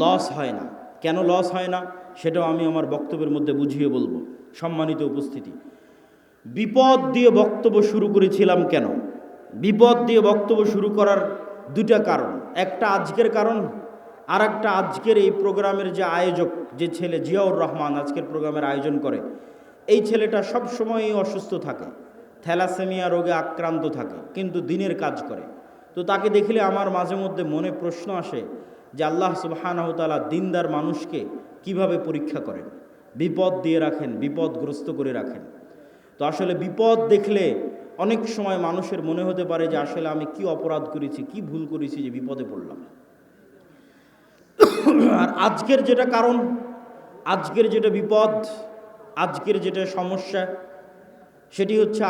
লস হয় না। কেন লস হয় না সেটাও আমি আমার বক্তব্যের মধ্যে বুঝিয়ে বলবো। সম্মানিত উপস্থিতি, বিপদ দিয়ে বক্তব্য শুরু করেছিলাম কেন? বিপদ দিয়ে বক্তব্য শুরু করার দুটা কারণ। একটা আজকের কারণ, আর একটা আজকের এই প্রোগ্রামের যে আয়োজক, যে ছেলে জিয়াউর রহমান আজকের প্রোগ্রামের আয়োজন করে, এই ছেলেটা সব সময়ই অসুস্থ থাকে, থ্যালাসেমিয়া রোগে আক্রান্ত থাকে, কিন্তু দিনের কাজ করে। তো তাকে দেখলে আমার মাঝে মধ্যে মনে প্রশ্ন আসে যে আল্লাহ সুবহানাহু ওয়া তাআলা দিনদার মানুষকে কিভাবে পরীক্ষা করেন, বিপদ দিয়ে রাখেন, বিপদগ্রস্ত করে রাখেন। তো আসলে বিপদ দেখলে অনেক সময় মানুষের মনে হতে পারে যে আসলে আমি কি অপরাধ করেছি, কি ভুল করেছি যে বিপদে পড়লাম। আর আজকের যেটা কারণ, আজকের যেটা বিপদ, আজকের যেটা সমস্যা, সেটি হচ্ছে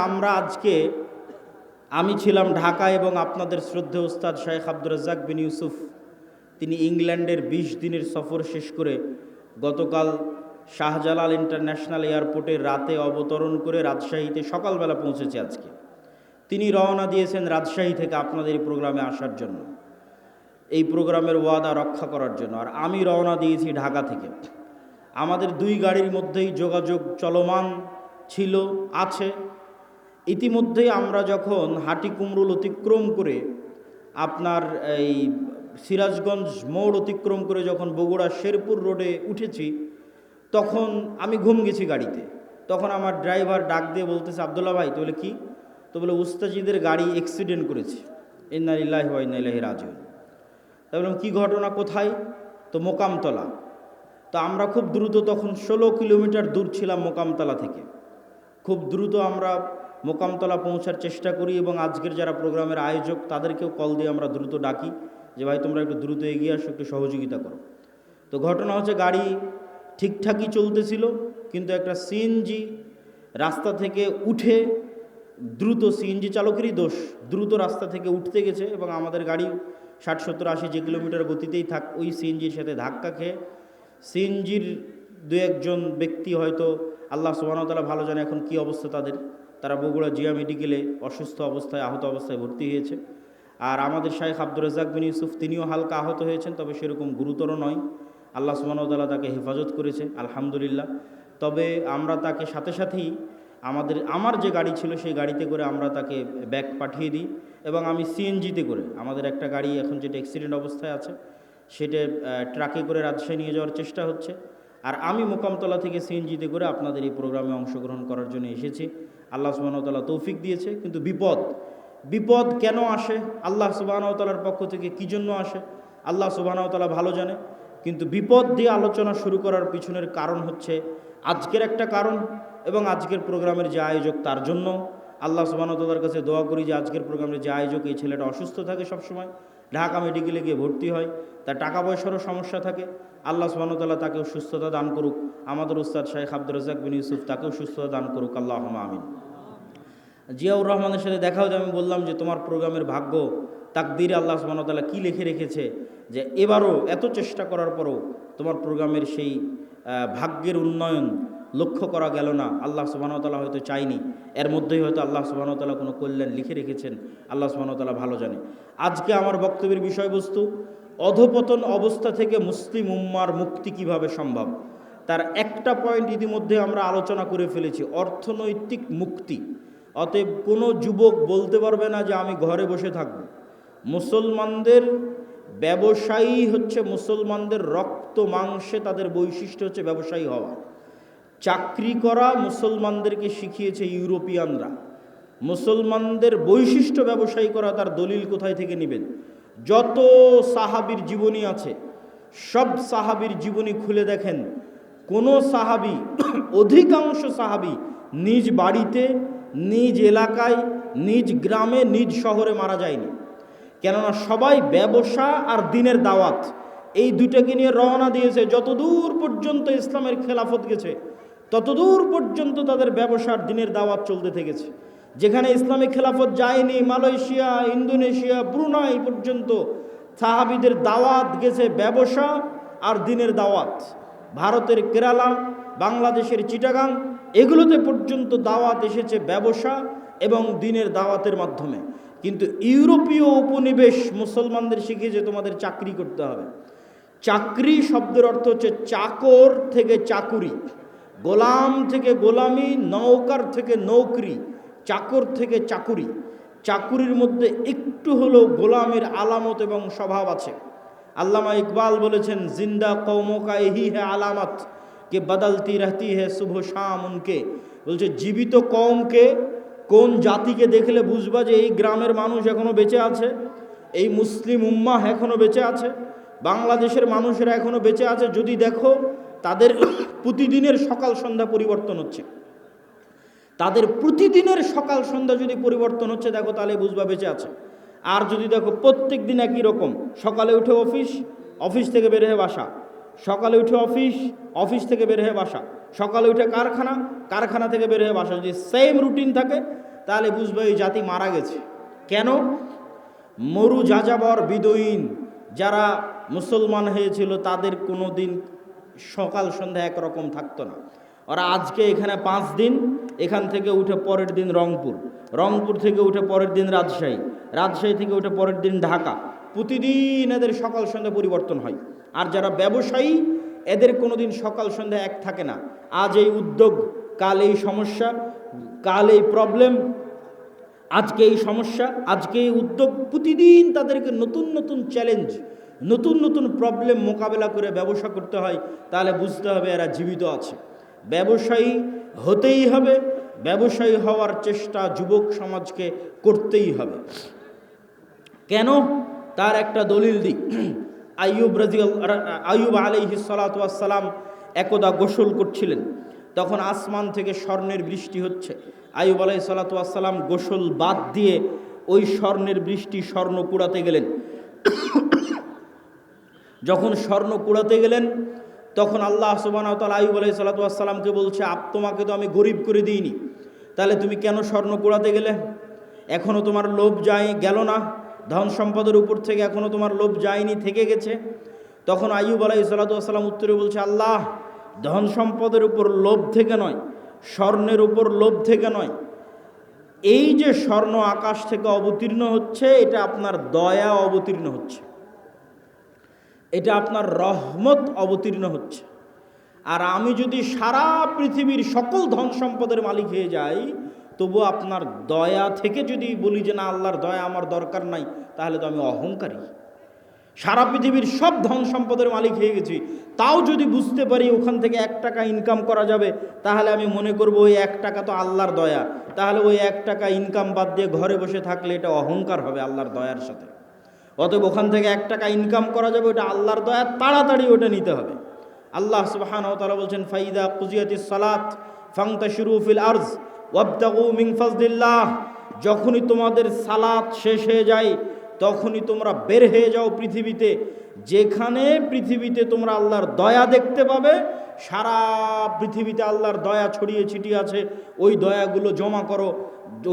আমি ছিলাম ঢাকা এবং আপনাদের শ্রদ্ধেয় উস্তাদ শেখ আব্দুর রাজ্জাক বিন ইউসুফ, তিনি ইংল্যান্ডের 20 দিনের সফর শেষ করে গতকাল শাহজালাল ইন্টারন্যাশনাল এয়ারপোর্টে রাতে অবতরণ করে রাজশাহীতে সকালবেলা পৌঁছেছে। আজকে তিনি রওনা দিয়েছেন রাজশাহী থেকে আপনাদের এই প্রোগ্রামে আসার জন্য, এই প্রোগ্রামের ওয়াদা রক্ষা করার জন্য। আর আমি রওনা দিয়েছি ঢাকা থেকে। আমাদের দুই গাড়ির মধ্যেই যোগাযোগ চলমান ছিল, আছে। ইতিমধ্যেই আমরা যখন হাটিকুমরুল অতিক্রম করে আপনার এই সিরাজগঞ্জ মোড় অতিক্রম করে যখন বগুড়া শেরপুর রোডে উঠেছি, তখন আমি ঘুম গেছি গাড়িতে। তখন আমার ড্রাইভার ডাক দিয়ে বলতেছে, আব্দুল্লাহ ভাই। তো বলে কি? তো বলে, উস্তাজিদের গাড়ি অ্যাক্সিডেন্ট করেছে। ইন্না লিল্লাহি ওয়া ইন্না ইলাইহি রাজিউন। তাই বললাম, কী ঘটনা, কোথায়? তো মোকামতলা। তো আমরা খুব দ্রুত, তখন 16 কিলোমিটার দূর ছিলাম মোকামতলা থেকে। খুব দ্রুত আমরা মোকামতলা পৌঁছার চেষ্টা করি এবং আজকের যারা প্রোগ্রামের আয়োজক তাদেরকেও কল দিয়ে আমরা দ্রুত ডাকি যে ভাই তোমরা একটু দ্রুত এগিয়ে আসো, একটু সহযোগিতা করো। তো ঘটনা হচ্ছে, গাড়ি ঠিকঠাকই চলতেছিল, কিন্তু একটা সিএনজি রাস্তা থেকে উঠে দ্রুত, সিএনজি চালকেরই দোষ, দ্রুত রাস্তা থেকে উঠতে গেছে এবং আমাদের গাড়ি 60, 70, 80 যে কিলোমিটার গতিতেই থাক, ওই সিএনজির সাথে ধাক্কা খেয়ে সিএনজির 2-1 ব্যক্তি, হয়তো আল্লাহ সুবহানাহু ওয়া তাআলা ভালো জানে এখন কী অবস্থা তাদের, তারা বগুড়া জিয়া মেডিকেলে অসুস্থ অবস্থায়, আহত অবস্থায় ভর্তি হয়েছে। আর আমাদের শেখ আব্দুর রাজ্জাক বিন ইউসুফ, তিনিও হালকা আহত হয়েছেন, তবে সেরকম গুরুতর নয়। আল্লাহ সুবহানাহু ওয়া তাআলা তাকে হেফাজত করেছে, আলহামদুলিল্লাহ। তবে আমরা তাকে সাথে সাথেই আমার যে গাড়ি ছিল সেই গাড়িতে করে আমরা তাকে ব্যাক পাঠিয়ে দিই এবং আমি সিএনজিতে করে, আমাদের একটা গাড়ি এখন যেটা অ্যাক্সিডেন্ট অবস্থায় আছে সেটা ট্রাকে করে রাজশাহী নিয়ে যাওয়ার চেষ্টা হচ্ছে। আর আমি মোকামতলা থেকে সিএনজিতে করে আপনাদের এই প্রোগ্রামে অংশগ্রহণ করার জন্য এসেছি। আল্লাহ সুবহানাহু ওয়া তাআলা তৌফিক দিয়েছে। কিন্তু বিপদ কেন আসে, আল্লাহ সুবহানাহু ওয়া তাআলার পক্ষ থেকে কী জন্য আসে, আল্লাহ সুবহানাহু ওয়া তাআলা ভালো জানে। কিন্তু বিপদ দিয়ে আলোচনা শুরু করার পিছনের কারণ হচ্ছে আজকের একটা কারণ, এবং আজকের প্রোগ্রামের যে আয়োজক তার জন্য আল্লাহ সুবহানাহু ওয়া তাআলার কাছে দোয়া করি যে আজকের প্রোগ্রামের যে আয়োজক, এই ছেলেটা অসুস্থ থাকে সবসময়, ঢাকা মেডিকেলে গিয়ে ভর্তি হয়, তার টাকা পয়সারও সমস্যা থাকে। আল্লাহ সুবহানাহু ওয়া তাআলা তাকেও সুস্থতা দান করুক। আমাদের উস্তাদ শেখ আব্দুর রাজ্জাক বিন ইউসুফ, তাকেও সুস্থতা দান করুক, আল্লাহুম্মা আমিন। জিয়াউর রহমানের সাথে দেখা হতে আমি বললাম যে তোমার প্রোগ্রামের ভাগ্য, তাকদীরে আল্লাহ সুবহানাহু ওয়া তাআলা কী লিখে রেখেছে যে এবারও এত চেষ্টা করার পরও তোমার প্রোগ্রামের সেই ভাগ্যের উন্নয়ন লক্ষ্য করা গেল না। আল্লাহ সুবহানাহু ওয়া তাআলা হয়তো চাইনি, এর মধ্যেই হয়তো আল্লাহ সুবহানাহু ওয়া তাআলা কোনো কল্যাণ লিখে রেখেছেন, আল্লাহ সুবহানাহু ওয়া তাআলা ভালো জানে। আজকে আমার বক্তব্যের বিষয়বস্তু, অধপতন অবস্থা থেকে মুসলিম উম্মার মুক্তি কিভাবে সম্ভব, তার একটা পয়েন্ট ইতিমধ্যে আমরা আলোচনা করে ফেলেছি, অর্থনৈতিক মুক্তি। অতএব কোনো যুবক বলতে পারবে না যে আমি ঘরে বসে থাকব। মুসলমানদের ব্যবসায়ী হচ্ছে, মুসলমানদের রক্ত মাংসে তাদের বৈশিষ্ট্য হচ্ছে ব্যবসায়ী হওয়া। চাকরি করা মুসলমানদেরকে শিখিয়েছে ইউরোপিয়ানরা। মুসলমানদের বৈশিষ্ট্য ব্যবসায়ী করা, তার দলিল কোথায় থেকে নেবেন? যত সাহাবীর জীবনী আছে, সব সাহাবীর জীবনী খুলে দেখেন, কোনো সাহাবী, অধিকাংশ সাহাবী নিজ বাড়িতে নিজ এলাকায়, নিজ গ্রামে, নিজ শহরে মারা যায়নি। কেননা সবাই ব্যবসা আর দিনের দাওয়াত এই দুইটাকে নিয়ে রওনা দিয়েছে। যতদূর পর্যন্ত ইসলামের খেলাফত গেছে ততদূর পর্যন্ত তাদের ব্যবসার দিনের দাওয়াত চলতে থেকেছে। যেখানে ইসলামিক খেলাফত যায়নি, মালয়েশিয়া, ইন্দোনেশিয়া, ব্রুনাই পর্যন্ত সাহাবীদের দাওয়াত গেছে ব্যবসা আর দিনের দাওয়াত। ভারতের কেরালা, বাংলাদেশের চিটাগাং, এগুলোতে পর্যন্ত দাওয়াত এসেছে ব্যবসা এবং দিনের দাওয়াতের মাধ্যমে। কিন্তু ইউরোপীয় উপনিবেশ মুসলমানদের শিখিয়েছে তোমাদের চাকরি করতে হবে। চাকরি শব্দের অর্থ হচ্ছে চাকর থেকে চাকুরি, গোলাম থেকে গোলামি, নৌকার থেকে নৌকরি, চাকর থেকে চাকুরি। চাকুরির মধ্যে একটু হলেও গোলামের আলামত এবং স্বভাব আছে। আল্লামা ইকবাল বলেছেন, জিন্দা কৌমকা এহি হে আলামত কে বদলতি রহতি হে শুভ শাম উনকে। বলছে জীবিত কওমকে, কোন জাতিকে দেখলে বুঝবা যে এই গ্রামের মানুষ এখনো বেঁচে আছে, এই মুসলিম উম্মাহ এখনো বেঁচে আছে, বাংলাদেশের মানুষেরা এখনো বেঁচে আছে যদি দেখো তাদের প্রতিদিনের সকাল সন্ধ্যা পরিবর্তন হচ্ছে। তাদের প্রতিদিনের সকাল সন্ধ্যা যদি পরিবর্তন হচ্ছে দেখো, তাহলে বুঝবা বেঁচে আছে। আর যদি দেখো প্রত্যেক দিন একই রকম, সকালে উঠে অফিস, অফিস থেকে বের হয়ে বাসা, সকালে উঠে অফিস, অফিস থেকে বের হয়ে বাসা, সকালে উঠে কারখানা, কারখানা থেকে বের হয়ে বাসা, যদি সেম রুটিন থাকে তাহলে বুঝবে এই জাতি মারা গেছে। কেন? মরু যাযাবর বিদয়ীন যারা মুসলমান হয়েছিল তাদের কোনো দিন সকাল সন্ধ্যা একরকম থাকতো না। ওরা আজকে এখানে 5 দিন, এখান থেকে উঠে পরের দিন রংপুর, রংপুর থেকে উঠে পরের দিন রাজশাহী, রাজশাহী থেকে উঠে পরের দিন ঢাকা। প্রতিদিন এদের সকাল সন্ধ্যা পরিবর্তন হয়। আর যারা ব্যবসায়ী এদের কোনো দিন সকাল সন্ধ্যা এক থাকে না। আজ এই উদ্যোগ, কাল এই সমস্যা, কাল এই প্রবলেম, আজকে এই সমস্যা, আজকে এই উদ্যোগ। প্রতিদিন তাদেরকে নতুন নতুন চ্যালেঞ্জ, নতুন নতুন প্রবলেম মোকাবেলা করে ব্যবসা করতে হয়। তাহলে বুঝতে হবে এরা জীবিত আছে। ব্যবসায়ী হতেই হবে, ব্যবসায়ী হওয়ার চেষ্টা যুবক সমাজকে করতেই হবে। কেন? তার একটা দলিল দিই। আইয়ুব আলাইহিস সালাতু ওয়াস সালাম একদা গোসল করছিলেন, তখন আসমান থেকে স্বর্ণের বৃষ্টি হচ্ছে। আইয়ুব আলাইহিস সালাতু ওয়াস সালাম গোসল বাদ দিয়ে ওই স্বর্ণের বৃষ্টি স্বর্ণ কুড়াতে গেলেন। যখন স্বর্ণ কুড়াতে গেলেন তখন আল্লাহ সুবহানাহু ওয়া তাআলা আইয়ুব আলাইহিস সালাতু ওয়াস সালামকে বলছে, তোমাকে তো আমি গরিব করে দিইনি, তাহলে তুমি কেন স্বর্ণ কুড়াতে গেলে? এখনও তোমার লোভ গেল না? ধন সম্পদের উপর থেকে এখনও তোমার লোভ যায়নি, থেকে গেছে? তখন আইয়ুব আলাইহিস সালাতু ওয়াস সালাম উত্তরে বলছে, আল্লাহ, ধন সম্পদের উপর লোভ থেকে নয়, স্বর্ণের উপর লোভ থেকে নয়, এই যে স্বর্ণ আকাশ থেকে অবতীর্ণ হচ্ছে এটা আপনার দয়া অবতীর্ণ হচ্ছে, এটা আপনার রহমত অবতীর্ণ হচ্ছে। আর আমি যদি সারা পৃথিবীর সকল ধন সম্পদের মালিক হয়ে যাই, তবু আপনার দয়া থেকে যদি বলি যে না আল্লাহর দয়া আমার দরকার নাই, তাহলে তো আমি অহংকারী। সারা পৃথিবীর সব ধন সম্পদের মালিক হয়ে গেছি, তাও যদি বুঝতে পারি ওখান থেকে 1 টাকা ইনকাম করা যাবে, তাহলে আমি মনে করব ওই 1 টাকা তো আল্লাহর দয়া। তাহলে ওই 1 টাকা ইনকাম বাদ দিয়ে ঘরে বসে থাকলে এটা অহংকার হবে আল্লাহর দয়ার সাথে। অতএব ওখান থেকে 1 টাকা ইনকাম করা যাবে, ওটা আল্লাহর দয়া, তাড়াতাড়ি ওটা নিতে হবে। আল্লাহ সুবহানাহু ওয়া তাআলা বলছেন, ফাইদা কুজিয়াতিস সালাত ফান্তাশিরু ফিল আরজ ওয়াবতাগু মিন ফাজলিল্লাহ। যখনই তোমাদের সালাত শেষ হয়ে যায় তখনই তোমরা বের হয়ে যাও পৃথিবীতে। যেখানে পৃথিবীতে তোমরা আল্লাহর দয়া দেখতে পাবে, সারা পৃথিবীতে আল্লাহর দয়া ছড়িয়ে ছিটিয়ে আছে, ওই দয়াগুলো জমা করো,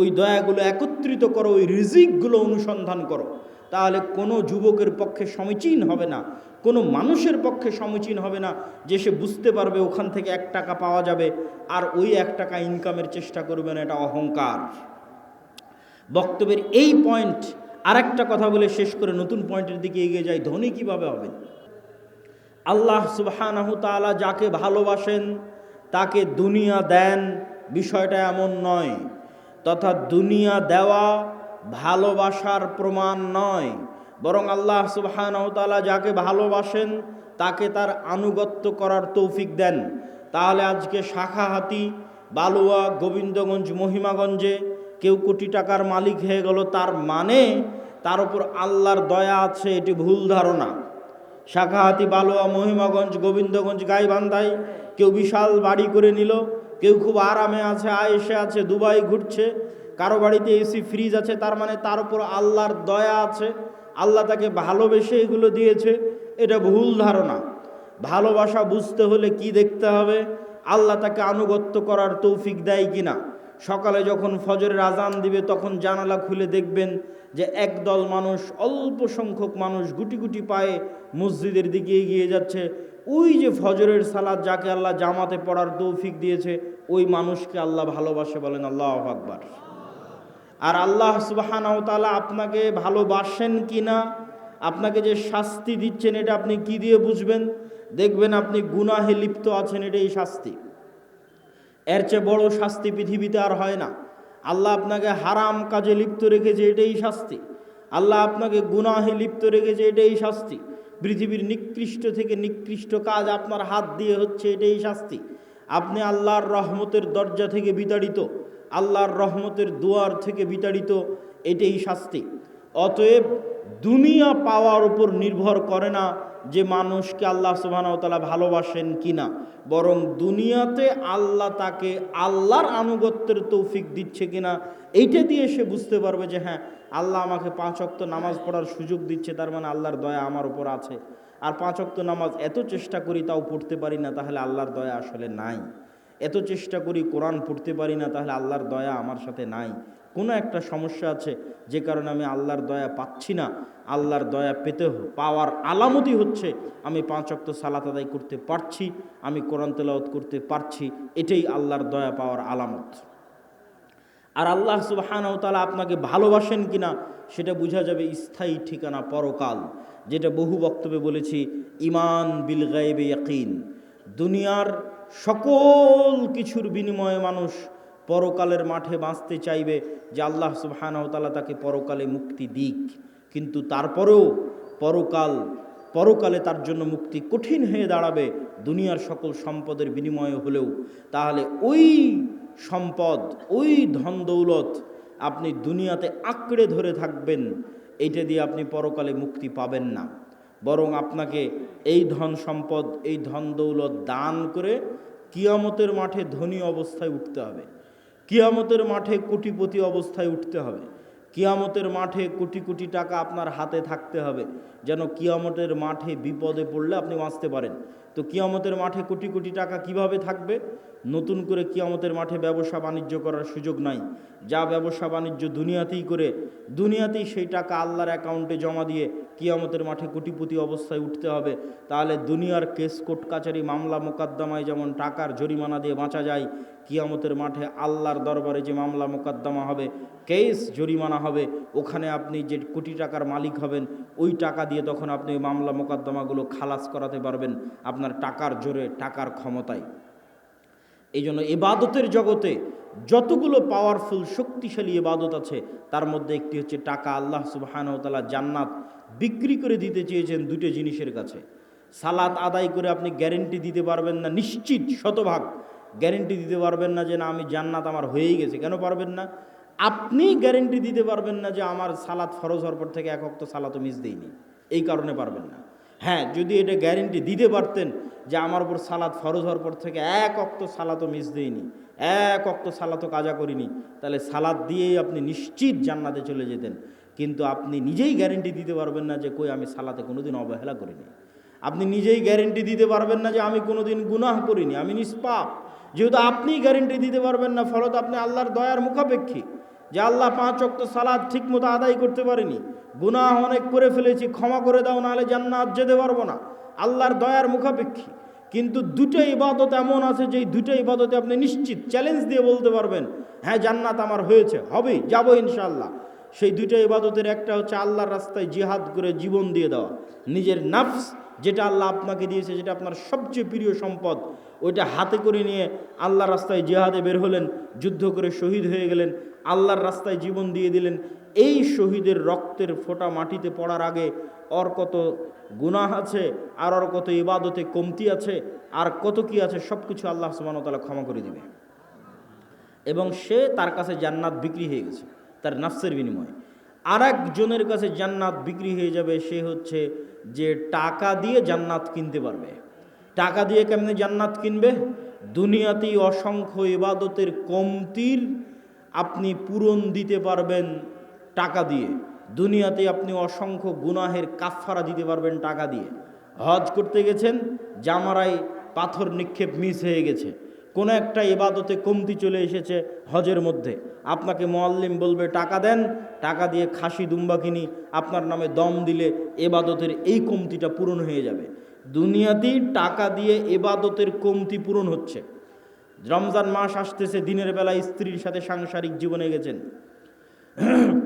ওই দয়াগুলো একত্রিত করো, ওই রিজিকগুলো অনুসন্ধান করো। তাহলে কোনো যুবকের পক্ষে সমীচীন হবে না, কোনো মানুষের পক্ষে সমীচীন হবে না যে সে বুঝতে পারবে ওখান থেকে 1 টাকা পাওয়া যাবে আর ওই 1 টাকা ইনকামের চেষ্টা করবে না, এটা অহংকার। বক্তব্যের এই পয়েন্ট আরেকটা কথা বলে শেষ করে নতুন পয়েন্টের দিকে এগিয়ে যায়। ধনী কিভাবে হবে? আল্লাহ সুবহানাহু তাআলা যাকে ভালোবাসেন তাকে দুনিয়া দেন, বিষয়টা এমন নয়। তথা দুনিয়া দেওয়া ভালোবাসার প্রমাণ নয়, বরং আল্লাহ সুবহানাহু তাআলা যাকে ভালোবাসেন তাকে তার আনুগত্য করার তৌফিক দেন। তাহলে আজকে শাখাহাতি, বালুয়া, গোবিন্দগঞ্জ, মহিমাগঞ্জে কেউ কোটি টাকার মালিক হয়ে গেল, তার মানে তার উপর আল্লাহর দয়া আছে, এটি ভুল ধারণা। শাখাহাতি, বালুয়া, মহিমাগঞ্জ, গোবিন্দগঞ্জ, গাইবান্ধায় কেউ বিশাল বাড়ি করে নিল, কেউ খুব আরামে আছে, আয়েশে আছে, দুবাই ঘুরছে, কারো বাড়িতে এসি ফ্রিজ আছে, তার মানে তার উপর আল্লাহর দয়া আছে, আল্লাহ তাকে ভালোবেসে এগুলো দিয়েছে। এটা ভুল ধারণা। ভালোবাসা বুঝতে হলে কি দেখতে হবে? আল্লাহ তাকে আনুগত্য করার তৌফিক দেয় কিনা। সকালে যখন ফজরের আজান দিবে তখন জানালা খুলে দেখবেন যে একদল মানুষ, অল্প সংখ্যক মানুষ গুটি গুটি পায়ে মসজিদের দিকে এগিয়ে যাচ্ছে। ওই যে ফজরের সালাত যাকে আল্লাহ জামাতে পড়ার তৌফিক দিয়েছে, ওই মানুষকে আল্লাহ ভালোবাসে, বলেন আল্লাহু আকবার। আর আল্লাহ সুবহানাহু ওয়া তাআলা আপনাকে ভালোবাসেন কিনা, আপনাকে যে শাস্তি দিচ্ছেন, এটা আপনি কি দিয়ে বুঝবেন? দেখবেন আপনি গুনাহে লিপ্ত আছেন, এটাই শাস্তি। এর চেয়ে বড় শাস্তি পৃথিবীতে আর হয় না। আল্লাহ আপনাকে হারাম কাজে লিপ্ত রেখেছে, এটাই শাস্তি। আল্লাহ আপনাকে গুনাহে লিপ্ত রেখেছে, এটাই শাস্তি। পৃথিবীর নিকৃষ্ট থেকে নিকৃষ্ট কাজ আপনার হাত দিয়ে হচ্ছে, এটাই শাস্তি। আপনি আল্লাহর রহমতের দরজা থেকে বিতাড়িত, আল্লাহর রহমতের দুয়ার থেকে বিতাড়িত, এটাই শাস্তি। অতএব দুনিয়া পাওয়ার উপর নির্ভর করে না যে মানুষকে আল্লাহ সুবহানাহু ওয়া তাআলা ভালোবাসেন কিনা, বরং দুনিয়াতে আল্লাহ তাকে আল্লাহর আনুগত্যের তৌফিক দিচ্ছে কিনা, এইটা দিয়ে সে বুঝতে পারবে যে হ্যাঁ, আল্লাহ আমাকে 5 ওয়াক্ত নামাজ পড়ার সুযোগ দিচ্ছে, তার মানে আল্লাহর দয়া আমার উপর আছে। আর 5 ওয়াক্ত নামাজ এত চেষ্টা করি তাও পড়তে পারি না, তাহলে আল্লাহর দয়া আসলে নাই। এত চেষ্টা করি কোরআন পড়তে পারি না, তাহলে আল্লাহর দয়া আমার সাথে নাই। কোনো একটা সমস্যা আছে যে কারণে আমি আল্লাহর দয়া পাচ্ছি না। আল্লাহর দয়া পাওয়ার আলামতই হচ্ছে আমি 5 ওয়াক্ত সালাত আদায় করতে পারছি, আমি কোরআন তেলাওয়াত করতে পারছি, এটাই আল্লাহর দয়া পাওয়ার আলামত। আর আল্লাহ সুবহানাহু ওয়া তাআলা আপনাকে ভালোবাসেন কিনা সেটা বোঝা যাবে স্থায়ী ঠিকানা পরকাল, যেটা বহু বক্তব্যে বলেছি, ঈমান বিল গায়বে ইয়াকিন। দুনিয়ার সকল কিছুর বিনিময়ে মানুষ পরকালের মাঠে বাঁচতে চাইবে যে আল্লাহ সুবহানাহু ওয়া তাআলা তাকে পরকালে মুক্তি দিক, কিন্তু তারপরেও পরকালে তার জন্য মুক্তি কঠিন হয়ে দাঁড়াবে দুনিয়ার সকল সম্পদের বিনিময়ে হলেও। তাহলে ওই সম্পদ, ওই ধন দৌলত আপনি দুনিয়াতে আঁকড়ে ধরে থাকবেন, এইটা দিয়ে আপনি পরকালে মুক্তি পাবেন না। বরং আপনাকে এই ধন সম্পদ, এই ধন দৌলত দান করে কিয়ামতের মাঠে ধনী অবস্থায় উঠতে হবে, কিয়ামতের মাঠে কোটিপতি অবস্থায় উঠতে হবে, কিয়ামতের মাঠে কোটি কোটি টাকা আপনার হাতে থাকতে হবে, যেন কিয়ামতের মাঠে বিপদে পড়লে আপনি বাঁচতে পারেন। তো কিয়ামতের মাঠে কোটি কোটি টাকা কিভাবে থাকবে? নতুন করে কিয়ামতের মাঠে ব্যবসা বাণিজ্য করার সুযোগ নাই। যা ব্যবসা বাণিজ্য দুনিয়াতেই করে, দুনিয়াতেই সেই টাকা আল্লাহর অ্যাকাউন্টে জমা দিয়ে কিয়ামতের মাঠে কোটিপতি অবস্থায় উঠতে হবে। তাহলে দুনিয়ার কেস কোর্ট কাচারি মামলা মোকদ্দমায় যেমন টাকার জরিমানা দিয়ে বাঁচা যায়, কিয়ামতের মাঠে আল্লাহর দরবারে যে মামলা মোকদ্দমা হবে, কেস জরিমানা হবে, ওখানে আপনি যে কোটি টাকার মালিক হবেন, ওই টাকা দিয়ে তখন আপনি ওই মামলা মোকদ্দমাগুলো খালাস করাতে পারবেন আপনার টাকার জোরে, টাকার ক্ষমতায়। এই জন্য ইবাদতের জগতে যতগুলো পাওয়ারফুল শক্তিশালী ইবাদত আছে, তার মধ্যে একটি হচ্ছে টাকা। আল্লাহ সুবহানাহু ওয়া তাআলা জান্নাত বিক্রি করে দিতে চেয়েছেন দুটো জিনিসের কাছে। সালাত আদায় করে আপনি গ্যারেন্টি দিতে পারবেন না, নিশ্চিত শতভাগ গ্যারেন্টি দিতে পারবেন না যে না আমি জান্নাত আমার হয়েই গেছে। কেন পারবেন না? আপনি গ্যারেন্টি দিতে পারবেন না যে আমার সালাত ফরজ হওয়ার পর থেকে 1 ওয়াক্ত সালাতও মিস দেইনি, এই কারণে পারবেন না। হ্যাঁ, যদি এটা গ্যারেন্টি দিতে পারতেন যে আমার উপর সালাত ফরজ হওয়ার পর থেকে 1 ওয়াক্ত সালাতও মিস দেইনি, 1 ওয়াক্ত সালাতও কাজা করিনি, তাহলে সালাত দিয়েই আপনি নিশ্চিত জান্নাতে চলে যেতেন। কিন্তু আপনি নিজেই গ্যারেন্টি দিতে পারবেন না যে কই আমি সালাতে কোনোদিন অবহেলা করিনি। আপনি নিজেই গ্যারেন্টি দিতে পারবেন না যে আমি কোনোদিন গুনাহ করিনি, আমি নিষ্পাপ। যেহেতু আপনি গ্যারেন্টি দিতে পারবেন না, ফলত আপনি আল্লাহর দয়ার মুখাপেক্ষী যে আল্লাহ 5 ওয়াক্ত সালাত ঠিক মতো আদায় করতে পারিনি, গুনাহ অনেক করে ফেলেছি, ক্ষমা করে দাও, নাহলে জান্নাত যেতে পারবো না, আল্লাহর দয়ার মুখাপেক্ষী। কিন্তু দুটো ইবাদত এমন আছে যে দুটো ইবাদতে আপনি নিশ্চিত চ্যালেঞ্জ দিয়ে বলতে পারবেন হ্যাঁ জান্নাত আমার হয়েছে, হবে, যাবো ইনশাআল্লাহ। সেই দুটো ইবাদতের একটা হচ্ছে আল্লাহর রাস্তায় জিহাদ করে জীবন দিয়ে দেওয়া, নিজের নফস যেটা আল্লাহ আপনাকে দিয়েছে, যেটা আপনার সবচেয়ে প্রিয় সম্পদ, ওইটা হাতে করে নিয়ে আল্লাহর রাস্তায় জিহাদে বের হলেন, যুদ্ধ করে শহীদ হয়ে গেলেন, আল্লাহর রাস্তায় জীবন দিয়ে দিলেন। এই শহীদের রক্তের ফোঁটা মাটিতে পড়ার আগে ওর কত গুনাহ আছে, আর ওর কত ইবাদতে কমতি আছে, আর কত কি আছে, সব কিছু আল্লাহ সুবহানাহু ওয়া তাআলা ক্ষমা করে দিবে। এবং সে তার কাছে জান্নাত বিক্রি হয়ে গেছে তার নফসের বিনিময়ে। আর একজনের কাছে জান্নাত বিক্রি হয়ে যাবে, সে হচ্ছে যে টাকা দিয়ে জান্নাত কিনতে পারবে। টাকা দিয়ে কেমনে জান্নাত কিনবে? দুনিয়াতেই অসংখ্য ইবাদতের কমতির আপনি পূরণ দিতে পারবেন টাকা দিয়ে। দুনিয়াতে আপনি অসংখ্য গুনাহের কাফফারা দিতে পারবেন টাকা দিয়ে। হজ করতে গেছেন, জামারায় পাথর নিক্ষেপ মিস হয়ে গেছে, কোনো একটা ইবাদতে কমতি চলে এসেছে হজের মধ্যে, আপনাকে মুআল্লিম বলবে টাকা দেন, টাকা দিয়ে খাসি দুম্বা কিনি, আপনার নামে দম দিলে ইবাদতের এই কমতিটা পূরণ হয়ে যাবে। দুনিয়াতেই টাকা দিয়ে ইবাদতের কমতি পূরণ হচ্ছে। রমজান মাস আসতেছে, দিনের বেলা স্ত্রীর সাথে সাংসারিক জীবনে গেছেন,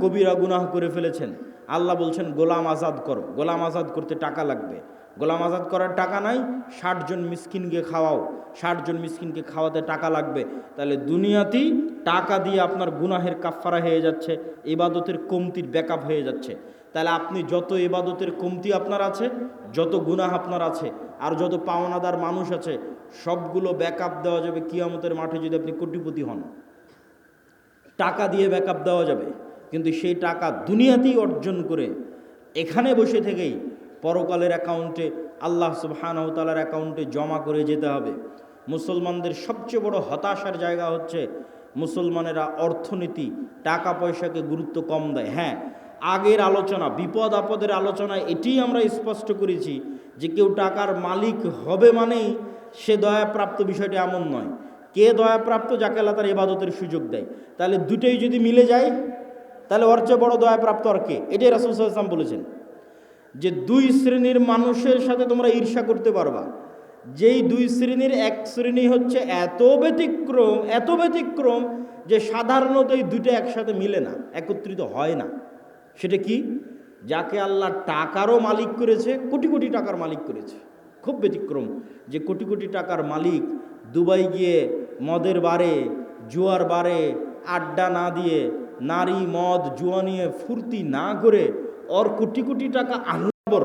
কবিরা গুনাহ করে ফেলেছেন, আল্লাহ বলছেন গোলাম আজাদ করো, গোলাম আজাদ করতে টাকা লাগবে, গোলাম আজাদ করার টাকা নাই, ৬০ জন মিসকিনকে খাওয়াও, ৬০ জন মিসকিনকে খাওয়াতে টাকা লাগবে। তাহলে দুনিয়াতেই টাকা দিয়ে আপনার গুনাহের কাফফারা হয়ে যাচ্ছে, ইবাদতের কমতির ব্যাকআপ হয়ে যাচ্ছে। তাহলে আপনি যত ইবাদতের কমতি আপনার আছে, যত গুনাহ আপনার আছে, আর যত পাওনাদার মানুষ আছে, সবগুলো ব্যাকআপ দেওয়া যাবে কিয়ামতের মাঠে যদি আপনি কোটিপতি হন। টাকা দিয়ে ব্যাকআপ দেওয়া যাবে, কিন্তু সেই টাকা দুনিয়াতেই অর্জন করে এখানে বসে থেকেই পরকালের অ্যাকাউন্টে, আল্লাহ সুবহানাহু ওয়া তাআলার অ্যাকাউন্টে জমা করে যেতে হবে। মুসলমানদের সবচেয়ে বড় হতাশার জায়গা হচ্ছে মুসলমানেরা অর্থনীতি, টাকা পয়সাকে গুরুত্ব কম দেয়। হ্যাঁ, আগের আলোচনা, বিপদ আপদের আলোচনায় এটি আমরা স্পষ্ট করেছি যে কেউ টাকার মালিক হবে মানেই সে দয়াপ্রাপ্ত, বিষয়টি এমন নয়। কে দয়াপ্রাপ্ত? যাকে আল্লাহ তার ইবাদতের সুযোগ দেয়। তাহলে দুটোই যদি মিলে যায়, তাহলে ওর চেয়ে বড় দয়াপ্রাপ্ত আর কে? এটাই রাসূল সাল্লাল্লাহু আলাইহি ওয়াসাল্লাম বলেছেন যে দুই শ্রেণীর মানুষের সাথে তোমরা ঈর্ষা করতে পারবা, যেই দুই শ্রেণীর এক শ্রেণী হচ্ছে এত ব্যতিক্রম যে সাধারণত এই দুটো একসাথে মিলে না, একত্রিত হয় না। সেটা কি? যাকে আল্লাহ টাকারও মালিক করেছে, কোটি কোটি টাকার মালিক করেছে। খুব ব্যতিক্রম যে কোটি কোটি টাকার মালিক দুবাই গিয়ে মদের বারে, জুয়ার বারে আড্ডা না দিয়ে, নারী মদ জুয়া নিয়ে ফুর্তি না করে ওর কোটি কোটি টাকা আনবর।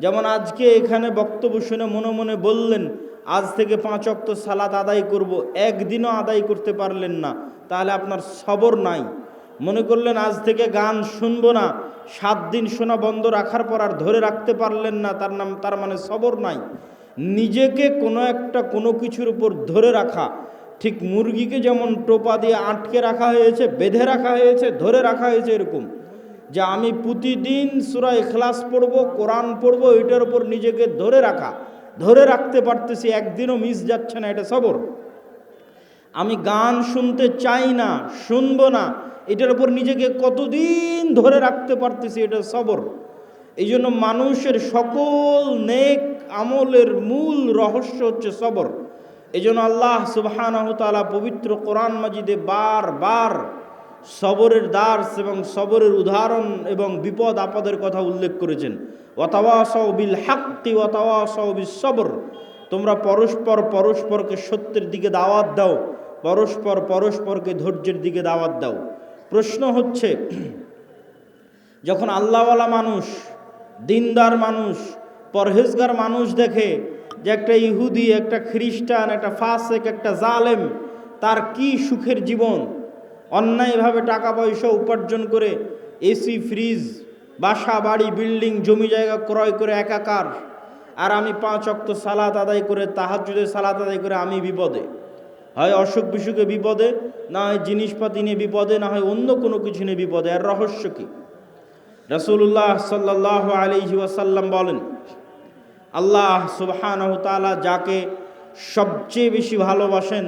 যেমন আজকে এখানে বক্তব্য শুনে মনে মনে বললেন আজ থেকে 5 ওয়াক্ত সালাত আদায় করব, একদিনও আদায় করতে পারলেন না, তাহলে আপনার সবর নাই। মনে করলেন আজ থেকে গান শুনবো না, 7 দিন শোনা বন্ধ রাখার পর আর ধরে রাখতে পারলেন না, তার মানে সবর নাই। নিজেকে কোনো কিছুর উপর ধরে রাখা, ঠিক মুরগিকে যেমন টোপা দিয়ে আটকে রাখা হয়েছে, বেঁধে রাখা হয়েছে, ধরে রাখা হয়েছে, এরকম যে আমি প্রতিদিন সূরা ইখলাস পড়ব, কোরআন পড়ব, এটার উপর নিজেকে ধরে রাখতে পারতেছি, একদিনও মিস যাচ্ছে না, এটা সবর। আমি গান শুনতে চাই না, শুনবো না, এটার উপর নিজেকে কতদিন ধরে রাখতে পারতেছি, এটা সবর। এই জন্য মানুষের সকল নেক আমলের মূল রহস্য হচ্ছে সবর। এই জন্য আল্লাহ সুবহানাহু ওয়া তাআলা পবিত্র কোরআন মাজিদে বারবার সবরের দার্স এবং সবরের উদাহরণ এবং বিপদ আপদের কথা উল্লেখ করেছেন। ওয়াতাওয়াসাউ বিল হাক্কি ওয়াতাওয়াসাউ বিস সবর। তোমরা পরস্পরকে সত্যের দিকে দাওয়াত দাও, পরস্পরকে ধৈর্যের দিকে দাওয়াত দাও। প্রশ্ন হচ্ছে, যখন আল্লাহওয়ালা মানুষ, দিনদার মানুষ, পরহেজগার মানুষ দেখে যে একটা ইহুদি, একটা খ্রিস্টান, একটা ফাসেক, একটা জালেম, তার কি সুখের জীবন, অন্যায়ভাবে টাকা পয়সা উপার্জন করে এসি, ফ্রিজ, বাসা বাড়ি, বিল্ডিং, জমি জায়গা ক্রয় করে একাকার, আর আমি 5 ওয়াক্ত সালাত আদায় করে, তাহাজ্জুদের সালাত আদায় করে আমি বিপদে, হয় অসুখ বিসুখে বিপদে, না হয় জিনিসপাতি নিয়ে বিপদে, না হয় অন্য কোনো কিছু নিয়ে বিপদে। আর রহস্য কি? রাসূলুল্লাহ সাল্লাল্লাহু আলাইহি ওয়াসাল্লাম বলেন, আল্লাহ সুবহানাহু ওয়া তাআলা যাকে সবচেয়ে বেশি ভালোবাসেন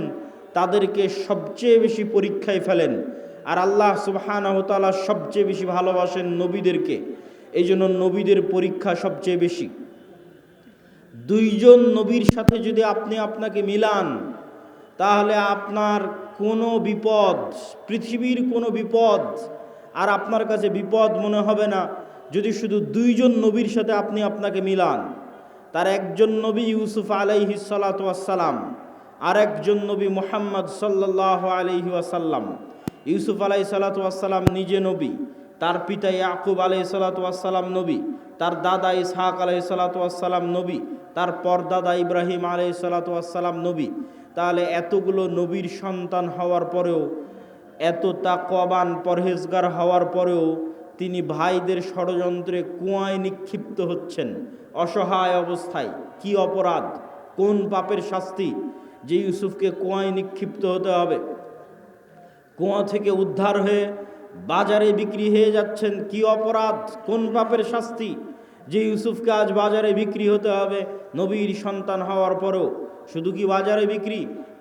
তাদেরকে সবচেয়ে বেশি পরীক্ষায় ফেলেন, আর আল্লাহ সুবহানাহু ওয়া তাআলা সবচেয়ে বেশি ভালোবাসেন নবীদেরকে। এই জন্য নবীদের পরীক্ষা সবচেয়ে বেশি। 2 জন নবীর সাথে যদি আপনি আপনাকে মিলান, তাহলে আপনার কোনো বিপদ, পৃথিবীর কোনো বিপদ আর আপনার কাছে বিপদ মনে হবে না যদি শুধু 2 জন নবীর সাথে আপনি আপনাকে মিলান। তার একজন নবী ইউসুফ আলাইহিস সালাতু ওয়াস সালাম, আর একজন নবী মুহাম্মদ সাল্লাল্লাহু আলাইহি ওয়াসাল্লাম। ইউসুফ আলাইহিস সালাতু ওয়াস সালাম নিজে নবী, তার পিতা ইয়াকুব আলাইহিস সালাতু ওয়াস সালাম নবী, তার দাদা ইসহাক আলাইহিস সালাতু ওয়াস সালাম নবী, তার পরদাদা ইব্রাহিম আলাইহিস সালাতু ওয়াস সালাম নবী। তাহলে এতগুলো নবীর সন্তান হওয়ার পরেও, এত তাকওয়াবান পরহেজগার হওয়ার পরেও তিনি ভাইদের ষড়যন্ত্রে কুয়ায় নিক্ষিপ্ত হচ্ছেন অসহায় অবস্থায়। কি অপরাধ, কোন পাপের শাস্তি? যে ইউসুফকে কুয়ায় নিক্ষিপ্ত হতে হবে, কুয়া থেকে উদ্ধার হয়ে বাজারে বিক্রি হয়ে যাচ্ছেন, কি অপরাধ, কোন পাপের শাস্তি যে ইউসুফকে আজ বাজারে বিক্রি হতে হবে? নবীর সন্তান হওয়ার পরেও শুধু কি বাজারে বিক্রি,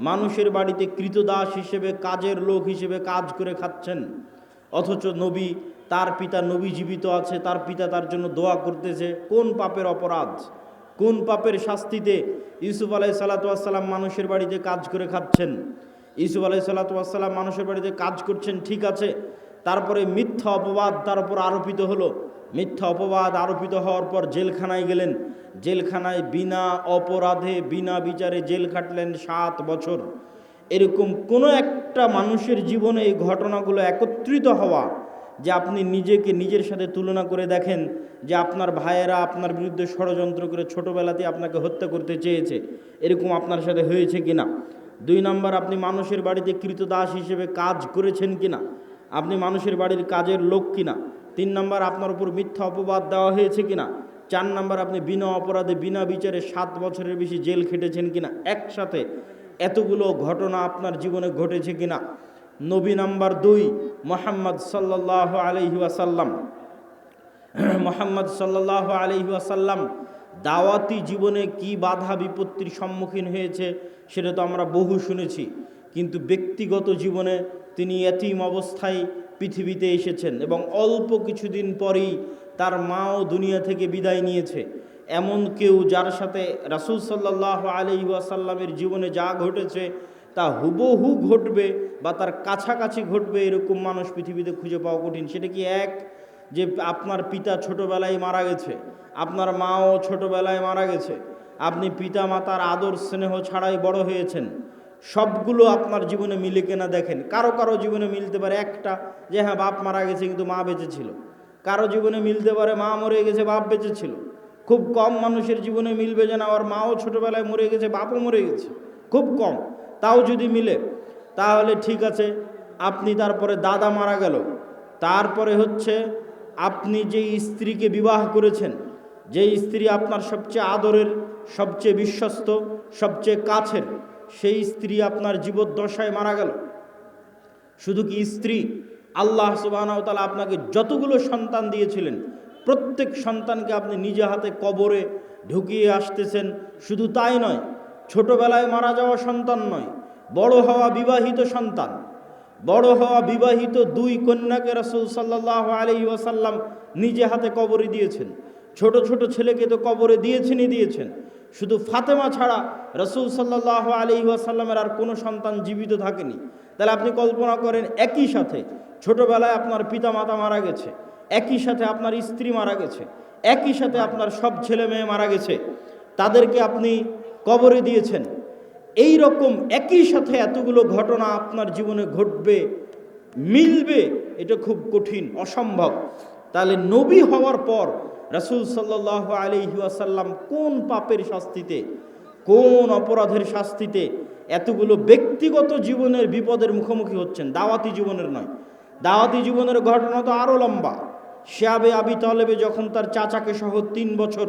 মানুষের বাড়িতে কৃতদাস হিসেবে, কাজের লোক হিসেবে কাজ করে খাচ্ছেন। অথচ নবী, তার পিতা নবী জীবিত আছে, তার পিতা তার জন্য দোয়া করতেছে। কোন পাপের অপরাধ, কোন পাপের শাস্তিতে ইউসুফ আলাইহিসসালাম মানুষের বাড়িতে কাজ করে খাচ্ছেন? ইউসুফ আলাইহিসসালাম মানুষের বাড়িতে কাজ করছেন, ঠিক আছে, তারপরে মিথ্যা অপবাদ তার উপর আরোপিত হলো। মিথ্যা অপবাদ আরোপিত হওয়ার পর জেলখানায় গেলেন। জেলখানায় বিনা অপরাধে বিনা বিচারে জেল খাটলেন 7 বছর। এরকম কোনো একটা মানুষের জীবনে এই ঘটনাগুলো একত্রিত হওয়া, যে আপনি নিজেকে নিজের সাথে তুলনা করে দেখেন যে আপনার ভাইয়েরা আপনার বিরুদ্ধে ষড়যন্ত্র করে ছোটোবেলাতে আপনাকে হত্যা করতে চেয়েছে, এরকম আপনার সাথে হয়েছে কিনা? 2 নম্বর, আপনি মানুষের বাড়িতে কৃতদাস হিসেবে কাজ করেছেন কিনা, আপনি মানুষের বাড়ির কাজের লোক কিনা? 3 নম্বর, আপনার উপর মিথ্যা অপবাদ দেওয়া হয়েছে কিনা? 4 নম্বর, আপনি বিনা অপরাধে বিনা বিচারে 7 বছরের বেশি জেল খেটেছেন কিনা? একসাথে এতগুলো ঘটনা আপনার জীবনে ঘটেছে কিনা? নবী নাম্বার 2 মুহাম্মদ সাল্লাল্লাহু আলাইহি ওয়াসাল্লাম। মুহাম্মদ সাল্লাল্লাহু আলাইহি ওয়াসাল্লাম দাওয়াতি জীবনে কি বাধা বিপত্তির সম্মুখীন হয়েছে সেটা তো আমরা বহু শুনেছি, কিন্তু ব্যক্তিগত জীবনে তিনি এতিম অবস্থায় পৃথিবীতে এসেছেন এবং অল্প কিছুদিন পরেই তার মাও দুনিয়া থেকে বিদায় নিয়েছে। এমন কেউ যার সাথে রাসূল সাল্লাল্লাহু আলাইহি ওয়াসাল্লামের জীবনে যা ঘটেছে তা হুবহু ঘটবে বা তার কাছাকাছি ঘটবে এরকম মানুষ পৃথিবীতে খুঁজে পাওয়া কঠিন। সেটা কি এক, যে আপনার পিতা ছোটোবেলায় মারা গেছে, আপনার মাও ছোটোবেলায় মারা গেছে, আপনি পিতা মাতার আদর স্নেহ ছাড়াই বড় হয়েছেন, সবগুলো আপনার জীবনে মিলে কেনা দেখেন। কারো কারো জীবনে মিলতে পারে একটা, যে হ্যাঁ বাপ মারা গেছে কিন্তু মা বেঁচে ছিল। কারো জীবনে মিলতে পারে মা মরে গেছে বাপ বেঁচে ছিল। খুব কম মানুষের জীবনে মিলবে যে না ওর মাও ছোটোবেলায় মরে গেছে বাপও মরে গেছে, খুব কম। তাও যদি মিলে তাহলে ঠিক আছে। আপনি তারপরে দাদা মারা গেল, তারপরে হচ্ছে আপনি যে স্ত্রীকে বিবাহ করেছেন, যে স্ত্রী আপনার সবচেয়ে আদরের, সবচেয়ে বিশ্বস্ত, সবচেয়ে কাছের, সেই স্ত্রী আপনার জীবদ্দশায় মারা গেল। শুধু কি স্ত্রী, আল্লাহ সুবহানাহু ওয়া তাআলা আপনাকে যতগুলো সন্তান দিয়েছিলেন প্রত্যেক সন্তানকে আপনি নিজে হাতে কবরে ঢুকিয়ে আসতেছেন। শুধু তাই নয়, ছোটবেলায় মারা যাওয়া সন্তান নয়, বড় হওয়া বিবাহিত সন্তান, বড় হওয়া বিবাহিত 2 কন্যাকে রাসূল সাল্লাল্লাহু আলাইহি ওয়াসাল্লাম নিজে হাতে কবরে দিয়েছেন। ছোট ছোট ছেলেকে তো কবরে দিয়েছেন। শুধু ফাতেমা ছাড়া রাসূল সাল্লাল্লাহু আলাইহি ওয়াসাল্লামের আর কোনো সন্তান জীবিত থাকেনি। তাহলে আপনি কল্পনা করেন, একই সাথে ছোটবেলায় আপনার পিতা মাতা মারা গেছে, একই সাথে আপনার স্ত্রী মারা গেছে, একই সাথে আপনার সব ছেলে মেয়ে মারা গেছে, তাদেরকে আপনি কবরে দিয়েছেন। এই রকম একই সাথে এতগুলো ঘটনা আপনার জীবনে ঘটবে, মিলবে, এটা খুব কঠিন, অসম্ভব। তাহলে নবী হওয়ার পর রাসূল সাল্লাল্লাহু আলাইহি ওয়াসাল্লাম কোন পাপের শাস্তিতে, কোন অপরাধের শাস্তিতে এতগুলো ব্যক্তিগত জীবনের বিপদের মুখোমুখি হচ্ছেন? দাওয়াতি জীবনের নয়, দাওয়াতি জীবনের ঘটনা তো আরও লম্বা। শিয়াবে আবি তালেবে যখন তার চাচাকে সহ 3 বছর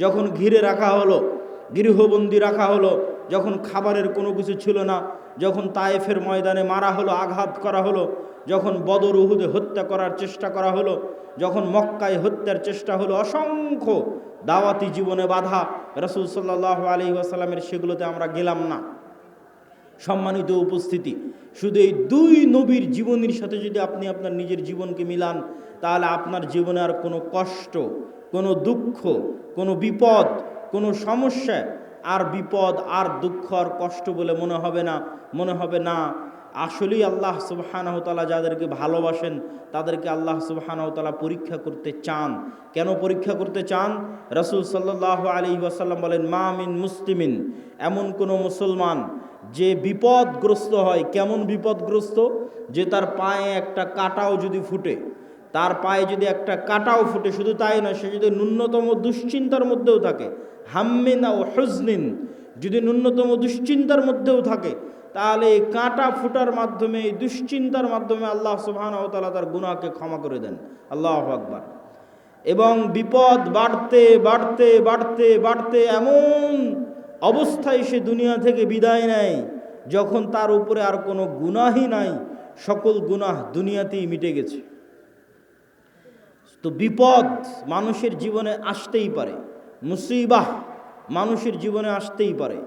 যখন ঘিরে রাখা হলো, গৃহবন্দী রাখা হলো, যখন খাবারের কোনো কিছু ছিল না, যখন তায়েফের ময়দানে মারা হলো, আঘাত করা হলো, যখন বদর উহুদে হত্যা করার চেষ্টা করা হলো, যখন মক্কায় হত্যার চেষ্টা হলো, অসংখ্য দাওয়াতি জীবনে বাধা রাসূল সাল্লাল্লাহু আলাইহি ওয়াসাল্লামের, সেগুলোতে আমরা গেলাম না। সম্মানিত উপস্থিতি, শুধু এই 2 নবীর জীবনীর সাথে যদি আপনি আপনার নিজের জীবনকে মিলান, তাহলে আপনার জীবনে আর কোনো কষ্ট, কোনো দুঃখ, কোনো বিপদ, কোনো সমস্যা, আর বিপদ আর দুঃখ আর কষ্ট বলে মনে হবে না। আসলেই আল্লাহ সুবহানাহু ওয়া তাআলা যাদেরকে ভালোবাসেন তাদেরকে আল্লাহ সুবহানাহু ওয়া তাআলা পরীক্ষা করতে চান। কেন পরীক্ষা করতে চান? রাসূল সাল্লাল্লাহু আলাইহি ওয়াসাল্লাম বলেন, মা মিন মুসলিমিন, এমন কোনো মুসলমান যে বিপদগ্রস্ত হয়। কেমন বিপদগ্রস্ত? যে তার পায়ে একটা কাঁটাও যদি ফুটে, তার পায়ে যদি একটা কাঁটাও ফুটে, শুধু তাই নয়, সে যদি ন্যূনতম দুশ্চিন্তার মধ্যেও থাকে, হাম্মিন ও হুজনিন, যদি ন্যূনতম দুশ্চিন্তার মধ্যেও থাকে, তাহলে এই কাঁটা ফুটার মাধ্যমে, এই দুশ্চিন্তার মাধ্যমে আল্লাহ সুবহানাহু ওয়া তাআলা তার গুনাহকে ক্ষমা করে দেন। আল্লাহু আকবার। এবং বিপদ বাড়তে বাড়তে বাড়তে বাড়তে এমন অবস্থায় সে দুনিয়া থেকে বিদায় নেয় যখন তার উপরে আর কোনো গুনাহই নাই, সকল গুনাহ দুনিয়াতেই মিটে গেছে। তো বিপদ মানুষের জীবনে আসতেই পারে, মুসিবাহ মানুষের জীবনে আসতেই পারে,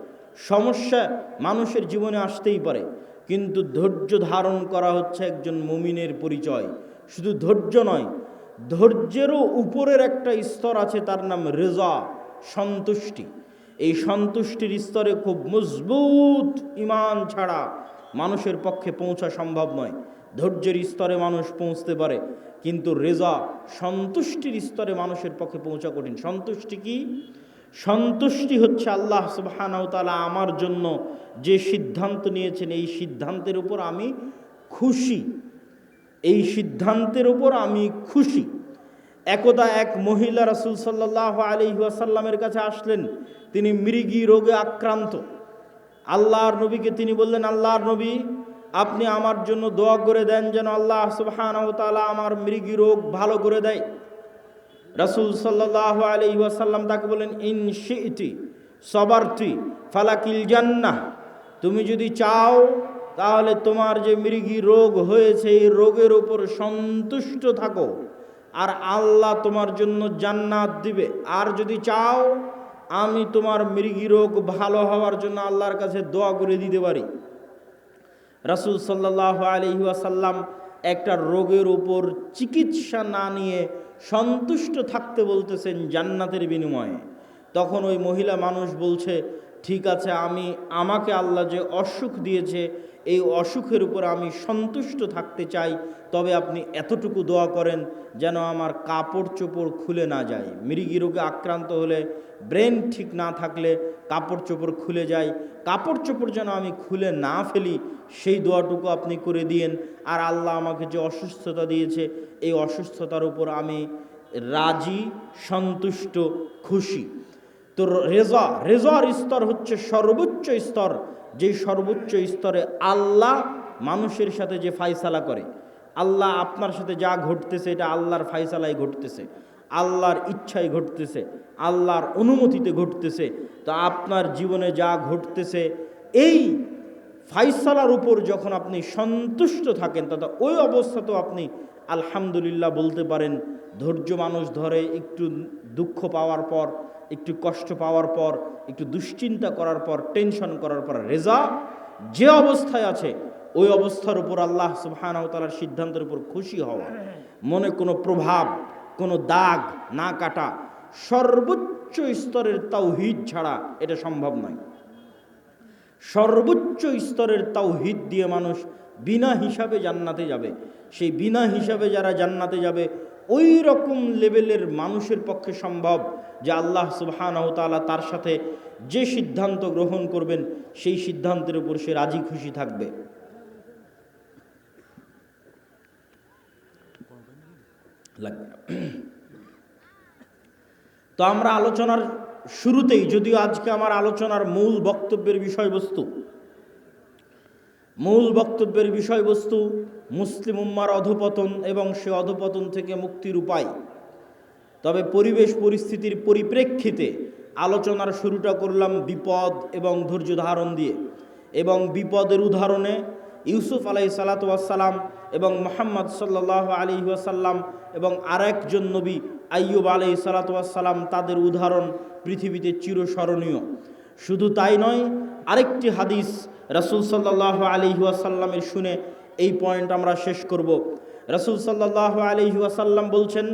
সমস্যা মানুষের জীবনে আসতেই পারে, কিন্তু ধৈর্য ধারণ করা হচ্ছে একজন মুমিনের পরিচয়। শুধু ধৈর্য নয়, ধৈর্যেরও উপরের একটা স্তর আছে, তার নাম রেজা, সন্তুষ্টি। এই সন্তুষ্টির স্তরে খুব মজবুত ঈমান ছাড়া মানুষের পক্ষে পৌঁছা সম্ভব নয়। ধৈর্যের স্তরে মানুষ পৌঁছতে পারে, কিন্তু রেজা, সন্তুষ্টির স্তরে মানুষের পক্ষে পৌঁছা কঠিন। সন্তুষ্টি কি? সন্তুষ্টি হচ্ছে আল্লাহ সুবহানাহু ওয়া তাআলা আমার জন্য যে সিদ্ধান্ত নিয়েছেন, এই সিদ্ধান্তের উপর আমি খুশি, এই সিদ্ধান্তের উপর আমি খুশি। একদা এক মহিলা রাসূল সাল্লাল্লাহু আলাইহি ওয়াসাল্লামের কাছে আসলেন, তিনি মৃগী রোগে আক্রান্ত। আল্লাহর নবীকে তিনি বললেন, আল্লাহর নবী, আপনি আমার জন্য দোয়া করে দেন যেন আল্লাহ সুবহানাহু ওয়া তাআলা আমার মৃগী রোগ ভালো করে দেয়। রাসূল সাল্লাল্লাহু আলাইহি ওয়াসাল্লাম তাকে বলেন, ইন শি'তি সাবারতি ফালাকিল জান্নাহ, তুমি যদি চাও তাহলে তোমার যে মৃগী রোগ হয়েছে এই রোগের উপর সন্তুষ্ট থাকো, আর আল্লাহ তোমার জন্য জান্নাত দিবে। আর যদি চাও আমি তোমার মৃগী রোগ ভালো হওয়ার জন্য আল্লাহর কাছে দোয়া করে দিতে পারি। রাসূল সাল্লাল্লাহু আলাইহি ওয়াসাল্লাম একটা রোগের উপর চিকিৎসা না নিয়ে সন্তুষ্ট থাকতে বলতেছেন জান্নাতের বিনিময়ে। তখন ওই মহিলা মানুষ বলছে, ঠিক আছে, আমাকে আল্লাহ যে অসুখ দিয়েছে এই অসুখের উপর আমি সন্তুষ্ট থাকতে চাই, তবে আপনি এতটুকু দোয়া করেন যেন আমার কাপড় চোপড় খুলে না যায়। মৃগী রোগে আক্রান্ত হলে, ব্রেন ঠিক না থাকলে কাপড় চোপড় খুলে যায়, কাপড় চোপড় যেন আমি খুলে না ফেলি, সেই দোয়াটুকু আপনি করে দিয়েন। আর আল্লাহ আমাকে যে অসুস্থতা দিয়েছে এই অসুস্থতার উপর আমি রাজি, সন্তুষ্ট, খুশি। তো রেজার স্তর হচ্ছে সর্বোচ্চ স্তর, যে সর্বোচ্চ স্তরে আল্লাহ মানুষের সাথে যে ফায়সালা করে, আল্লাহ আপনার সাথে যা ঘটতেছে এটা আল্লাহর ফায়সালায় ঘটতেছে, আল্লাহর ইচ্ছায় ঘটতেছে, আল্লাহর অনুমতিতে ঘটতেছে। তো আপনার জীবনে যা ঘটতেছে এই ফায়সালার উপর যখন আপনি সন্তুষ্ট থাকেন, তথা ওই অবস্থাতেও আপনি আলহামদুলিল্লাহ বলতে পারেন। ধৈর্য মানুষ ধরে একটু দুঃখ পাওয়ার পর, একটু কষ্ট পাওয়ার পর, একটু দুশ্চিন্তা করার পর, টেনশন করার পর রেজা, যে অবস্থায় আছে ওই অবস্থার উপর আল্লাহ সুবহানাহু ওয়া তাআলার সিদ্ধান্তের উপর খুশি হওয়া, মনে কোনো প্রভাব, কোনো দাগ না কাটা, সর্বোচ্চ স্তরের তাওহীদ ছাড়া এটা সম্ভব নয়। সর্বোচ্চ স্তরের তাওহীদ দিয়ে মানুষ বিনা হিসাবে জান্নাতে যাবে। সেই বিনা হিসাবে যারা জান্নাতে যাবে ওই রকম লেভেলের মানুষের পক্ষে সম্ভব যে আল্লাহ সুবহানাহু ওয়া তাআলা তার সাথে যে সিদ্ধান্ত গ্রহণ করবেন সেই সিদ্ধান্তের উপর সে রাজি খুশি থাকবে। তো আমরা আলোচনার শুরুতেই, যদিও আজকে আমার আলোচনার মূল বক্তব্যের বিষয়বস্তু মুসলিম উম্মার অধঃপতন এবং সে অধঃপতন থেকে মুক্তির উপায়, তবে পরিবেশ পরিস্থিতির পরিপ্রেক্ষিতে আলোচনার শুরুটা করলাম বিপদ এবং ধৈর্য ধারণ দিয়ে। এবং বিপদের উদাহরণে ইউসুফ আলাইহিস সালাতু ওয়াস সালাম এবং মুহাম্মদ সাল্লাল্লাহু আলাইহি ওয়াসাল্লাম এবং আরেকজন নবী আইয়ুব আলাইহিস সালাতু ওয়াস সালাম, তাদের উদাহরণ পৃথিবীতে চিরস্মরণীয়। শুধু তাই নয়, আরেকটি হাদিস রাসূল সাল্লাল্লাহু আলাইহি ওয়াসাল্লামের শুনে এই পয়েন্ট আমরা শেষ করব। রাসূল সাল্লাল্লাহু আলাইহি ওয়াসাল্লাম বলছেন,